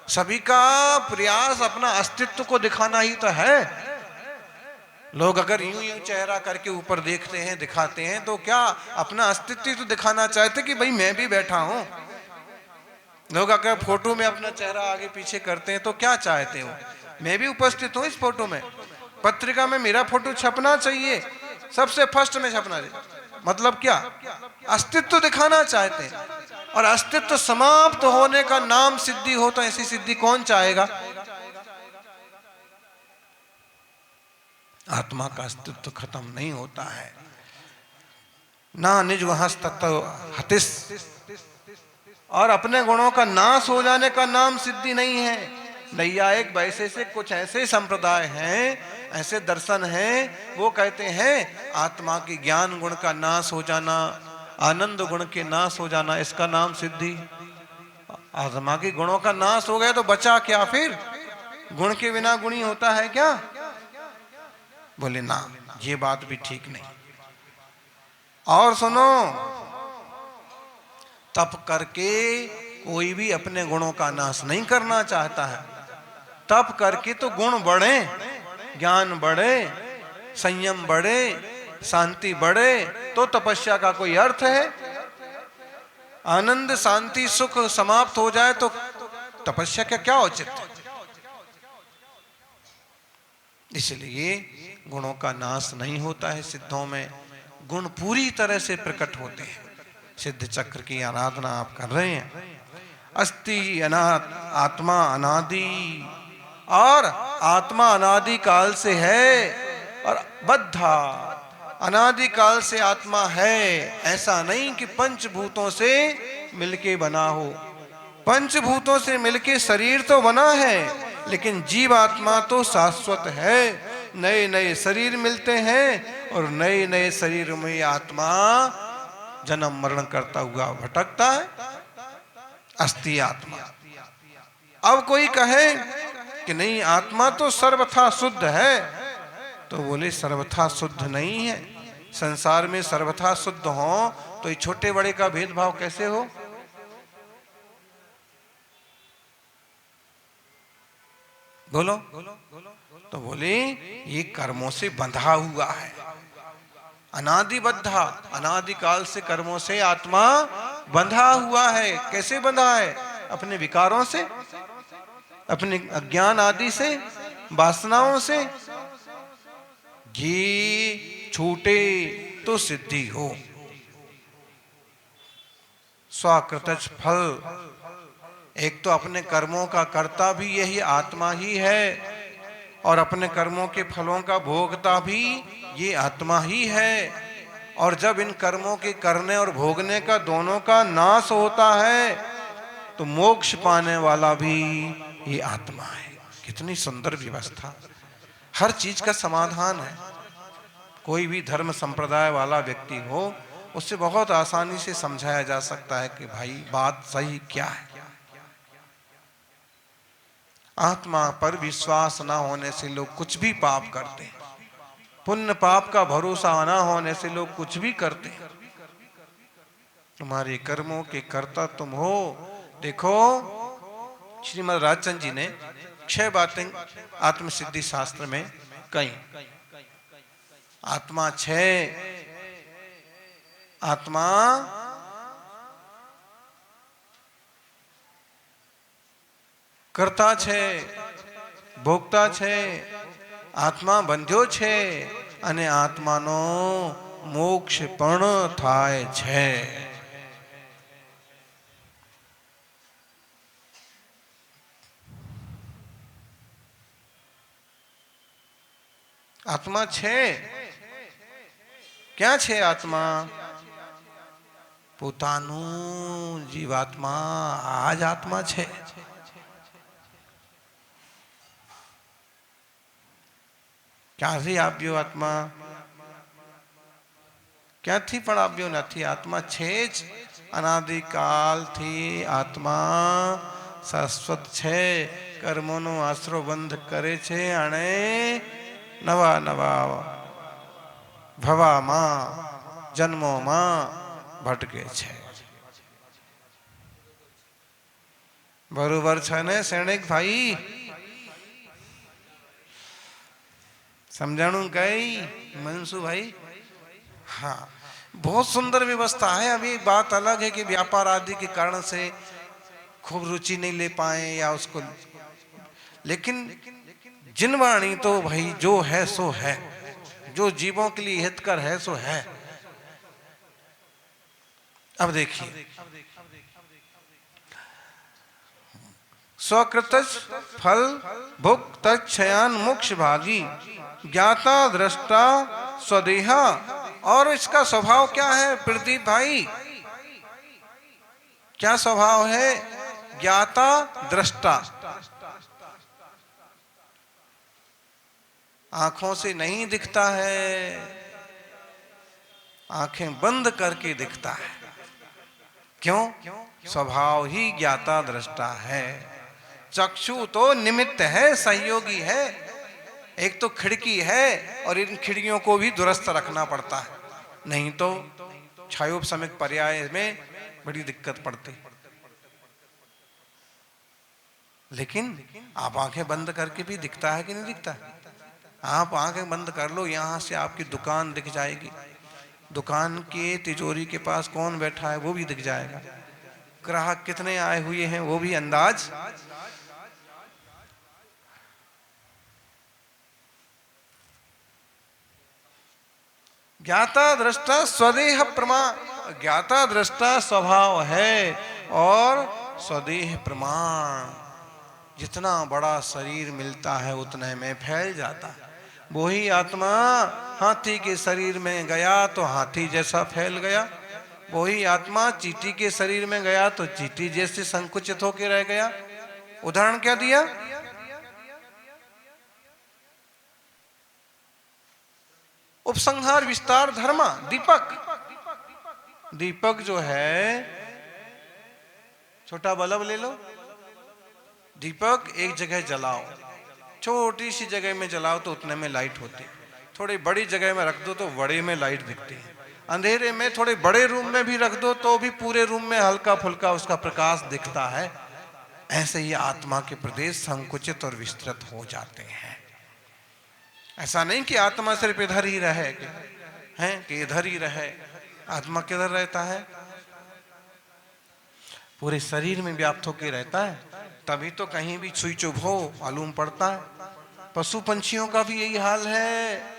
सभी का प्रयास अपना अस्तित्व को दिखाना ही तो है। लोग अगर यूं यूं चेहरा करके ऊपर देखते हैं, दिखाते हैं, तो क्या अपना अस्तित्व तो दिखाना चाहते कि भाई मैं भी बैठा हूं। लोग अगर फोटो में अपना चेहरा आगे पीछे करते हैं तो क्या चाहते हो, मैं भी उपस्थित हूं इस फोटो में, पत्रिका में मेरा फोटो छपना चाहिए, सबसे फर्स्ट में छपना चाहिए। मतलब क्या, अस्तित्व दिखाना चाहते हैं। और अस्तित्व समाप्त होने का नाम सिद्धि हो, तो ऐसी सिद्धि कौन चाहेगा? आत्मा का अस्तित्व खत्म नहीं होता है। ना निज हतिस, और अपने गुणों का नाश हो जाने का नाम सिद्धि नहीं है। नैयायिक वैसे से कुछ ऐसे संप्रदाय हैं, ऐसे दर्शन हैं, वो कहते हैं आत्मा की ज्ञान गुण का नाश हो जाना, आनंद गुण के नाश हो जाना, इसका नाम सिद्धि। आत्मा के गुणों का नाश हो गया तो बचा क्या फिर? गुण के बिना गुणी होता है क्या? बोले ना, ये बात भी ठीक नहीं। और सुनो, तप करके कोई भी अपने गुणों का नाश नहीं करना चाहता है। तप करके तो गुण बढ़े, ज्ञान बढ़े, संयम बढ़े, शांति बढ़े, तो तपस्या का कोई अर्थ है? आनंद शांति सुख समाप्त हो जाए तो तपस्या का क्या औचित्य है? इसलिए गुणों का नाश नहीं होता है सिद्धों में, गुण पूरी तरह से प्रकट होते हैं। सिद्ध चक्र की आराधना आप कर रहे हैं। अस्ति अनाथ आत्मा अनादि, और आत्मा अनादि काल से है, और बद्धा अनादि काल से आत्मा है। ऐसा नहीं कि पंचभूतों से मिलके बना हो। पंचभूतों से मिलके शरीर तो बना है, लेकिन जीव आत्मा तो शाश्वत है। नए नए शरीर मिलते हैं और नए नए शरीर में आत्मा जन्म मरण करता हुआ भटकता है। अस्ति आत्मा। अब कोई कहे कि नहीं आत्मा तो सर्वथा शुद्ध है, तो बोले सर्वथा शुद्ध नहीं है। संसार में सर्वथा शुद्ध हो तो ये छोटे बड़े का भेदभाव कैसे हो? बोलो। तो बोले ये कर्मों से बंधा हुआ है, अनादिबद्धा, अनादिकाल से कर्मों से आत्मा बंधा हुआ है। कैसे बंधा है? अपने विकारों से, अपने अज्ञान आदि से, वासनाओं से। ये छूटे तो सिद्धि हो। स्वाकृतज फल, एक तो अपने कर्मों का कर्ता भी यही आत्मा ही है और अपने कर्मों के फलों का भोगता भी ये आत्मा ही है। और जब इन कर्मों के करने और भोगने का दोनों का नाश होता है तो मोक्ष पाने वाला भी ये आत्मा है। कितनी सुंदर व्यवस्था, हर चीज का समाधान है। कोई भी धर्म संप्रदाय वाला व्यक्ति हो, उससे बहुत आसानी से समझाया जा सकता है कि भाई बात सही क्या है। आत्मा पर विश्वास ना होने से लोग कुछ भी पाप करते हैं, पुण्य पाप का भरोसा ना होने से लोग कुछ भी करते हैं। तुम्हारे कर्मों के कर्ता तुम हो। देखो श्रीमद् राजचंद्र जी ने 6 बातें आत्मसिद्धि शास्त्र में कही। आत्मा 6, आत्मा कर्ता 6, भोक्ता 6, आत्मा બંધ્યો છે અને આત્માનો મોક્ષ પણ થાય છે। આત્મા છે, ક્યાં છે આત્મા? પોતાનું જીવાત્મા આ જ આત્મા છે। ક્યાંથી આવ્યો આત્મા? ક્યાંથી પણ આવ્યો નથી। આત્મા છે જ, અનાદિકાલથી આત્મા શાશ્વત છે। કર્મોનો આશરો બંધ કરે છે અને નવા નવા ભવામાં જન્મોમાં ભટકે છે। બરોબર છે ને સૈનિક ભાઈ? समझाणु कई मनसू भाई? हाँ, बहुत सुंदर व्यवस्था है। अभी बात अलग है कि व्यापार आदि के कारण से खूब रुचि नहीं ले पाए या उसको, लेकिन जिनवाणी तो भाई जो है सो है, जो जीवों के लिए हितकर है सो है। अब देखिए, स्वकृतज फल भुक्त क्षयान मोक्ष भागी, ज्ञाता दृष्टा स्वदेहा। और इसका स्वभाव क्या है प्रदीप भाई? क्या स्वभाव है? ज्ञाता दृष्टा, आंखों से नहीं दिखता है, आंखें बंद करके दिखता है। क्यों? स्वभाव ही ज्ञाता दृष्टा है। चक्षु तो निमित्त है, सहयोगी है, एक तो खिड़की है और इन खिड़कियों को भी दुरुस्त रखना पड़ता है, नहीं तो छायोपशमिक पर्याय में बड़ी दिक्कत पड़ती। लेकिन आप आंखें बंद करके भी दिखता है कि नहीं दिखता? आप आंखें बंद कर लो, यहां से आपकी दुकान दिख जाएगी, दुकान के तिजोरी के पास कौन बैठा है वो भी दिख जाएगा, ग्राहक कितने आए हुए हैं वो भी अंदाज। ज्ञाता दृष्टा स्वदेह प्रमाण, ज्ञाता दृष्टा स्वभाव है और स्वदेह प्रमाण। जितना बड़ा शरीर मिलता है उतने में फैल जाता है। वही आत्मा हाथी के शरीर में गया तो हाथी जैसा फैल गया, वही आत्मा चींटी के शरीर में गया तो चींटी जैसे संकुचित होकर रह गया। उदाहरण क्या दिया? उपसंहार विस्तार धर्मा। दीपक, दीपक जो है, छोटा बल्ब ले लो, दीपक एक जगह जलाओ, छोटी सी जगह में जलाओ तो उतने में लाइट होती, थोड़ी बड़ी जगह में रख दो तो बड़े में लाइट दिखती है, अंधेरे में थोड़े बड़े रूम में भी रख दो तो भी पूरे रूम में हल्का फुल्का उसका प्रकाश दिखता है। ऐसे ही आत्मा के प्रदेश संकुचित और विस्तृत हो जाते हैं। ऐसा नहीं कि आत्मा सिर्फ इधर ही रहे, हैं कि इधर ही रहे। आत्मा किधर रहता है? पूरे शरीर में व्याप्त होकर रहता है, तभी तो कहीं भी सुई चुभ हो मालूम पड़ता है। पशु पंछियों का भी यही हाल है।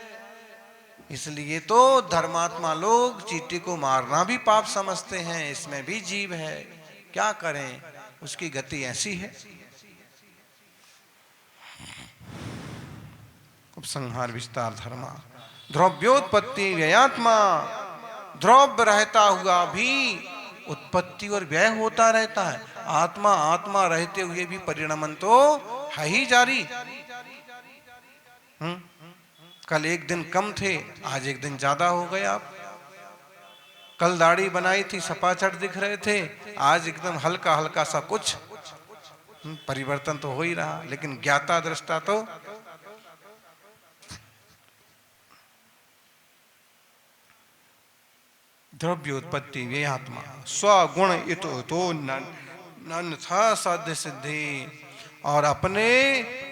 इसलिए तो धर्मात्मा लोग चींटी को मारना भी पाप समझते हैं, इसमें भी जीव है, क्या करें, उसकी गति ऐसी है। उपसंहार विस्तार धर्मा द्रव्योत्पत्ति व्ययात्मा। द्रव्य रहता हुआ भी उत्पत्ति और व्यय होता रहता है। आत्मा आत्मा रहते हुए भी परिणमन तो है ही जारी। कल एक दिन कम थे, आज एक दिन ज्यादा हो गए आप। कल दाढ़ी बनाई थी, सपाचट दिख रहे थे, आज एकदम हल्का हल्का सा कुछ परिवर्तन तो हो ही रहा। लेकिन ज्ञाता दृष्टा तो द्रव्योत्पत्ति वे आत्मा स्वगुण इतो तो नन था साध्य सिद्धि। और अपने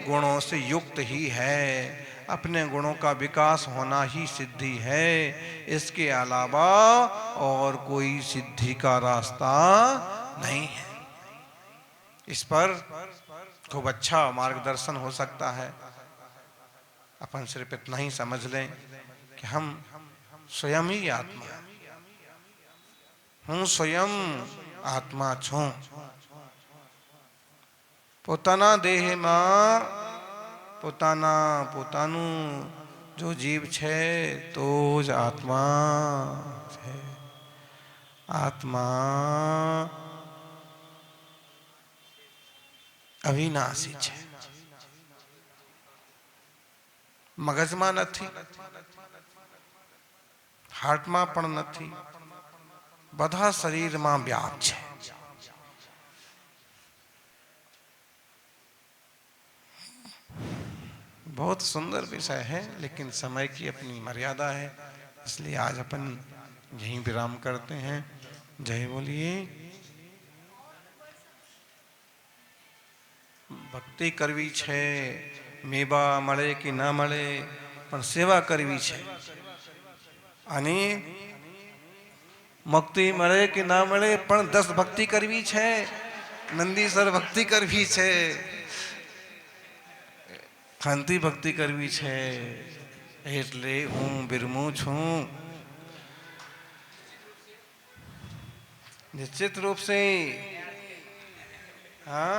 गुणों से युक्त ही है, अपने गुणों का विकास होना ही सिद्धि है। इसके अलावा और कोई सिद्धि का रास्ता नहीं है। इस पर खूब अच्छा मार्गदर्शन हो सकता है। अपन सिर्फ इतना ही समझ लें कि हम स्वयं ही आत्मा है। हूँ स्वयं आत्मा छूं। પોતાના દેહમાં પોતાનું જો જીવ છે તો જ આત્મા છે। આત્મા અવિનાશી છે, મગજમાં નથી, હાર્ટમાં પણ નથી, બધા શરીરમાં વ્યાપ છે। बहुत सुंदर विषय है, लेकिन समय की अपनी मर्यादा है, इसलिए आज अपन यहीं विराम करते हैं। जय बोलिए। भक्ति करवी छे, मेवा मळे कि ना मळे, पण सेवा करवी छे। आणि मुक्ति मळे कि ना मळे, पण 10 भक्ति करवी छे, नंदीसर भक्ति करवी छे, शांति भक्ति करवी छे। એટલે હું બિરમું છું। निश्चित रूप से हाँ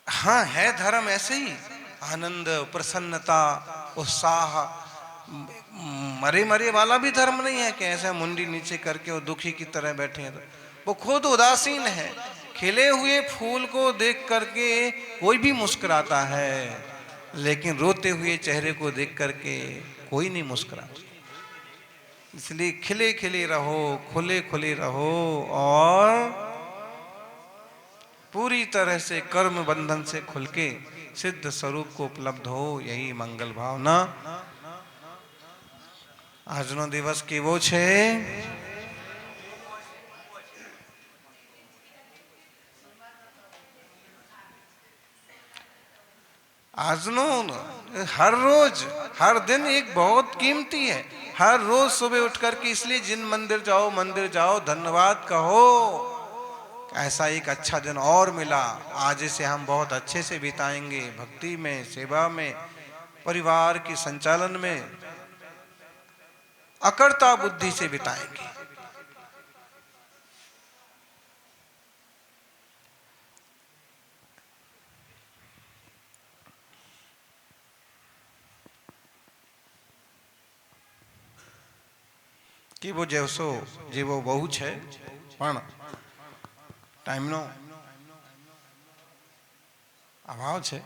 हाँ है धर्म ऐसे ही, आनंद प्रसन्नता उत्साह। मरे मरे वाला भी धर्म नहीं है कि ऐसे मुंडी नीचे करके वो दुखी की तरह बैठे हैं। वो खुद उदासीन है। खिले हुए फूल को देख करके कोई भी मुस्कुराता है, लेकिन रोते हुए चेहरे को देख करके कोई नहीं मुस्कुराता। इसलिए खिले खिले रहो, खुले खुले रहो और पूरी तरह से कर्म बंधन से खुल के सिद्ध स्वरूप को उपलब्ध हो, यही मंगल भावना। આજનો દિવસ કેવો છે? આજનો हर रोज हर दिन एक बहुत कीमती है। हर रोज सुबह उठ करके इसलिए जिन मंदिर जाओ धन्यवाद कहो, ऐसा एक अच्छा दिन और मिला, आज इसे हम बहुत अच्छे से बिताएंगे, भक्ति में, सेवा में, परिवार की संचालन में अकर्ता बुद्धि से बिताएंगे। कि वो जेवसो जेवो बहु छे, पण टाइमनो अभाव छे।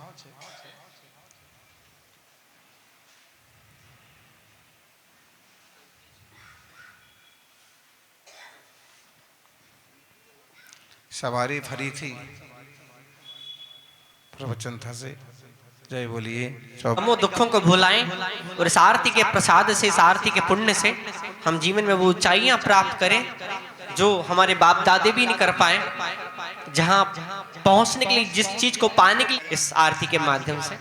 सवारी फरीथी प्रवचन थशे जय बोलिए। हमो दुखों को भुलाएं और इस आरती के प्रसाद से, इस आरती के पुण्य से हम जीवन में वो ऊंचाइयां प्राप्त करें जो हमारे बाप दादे भी नहीं कर पाए। जहां पहुंचने के लिए, जिस चीज को पाने के लिए, इस आरती के माध्यम से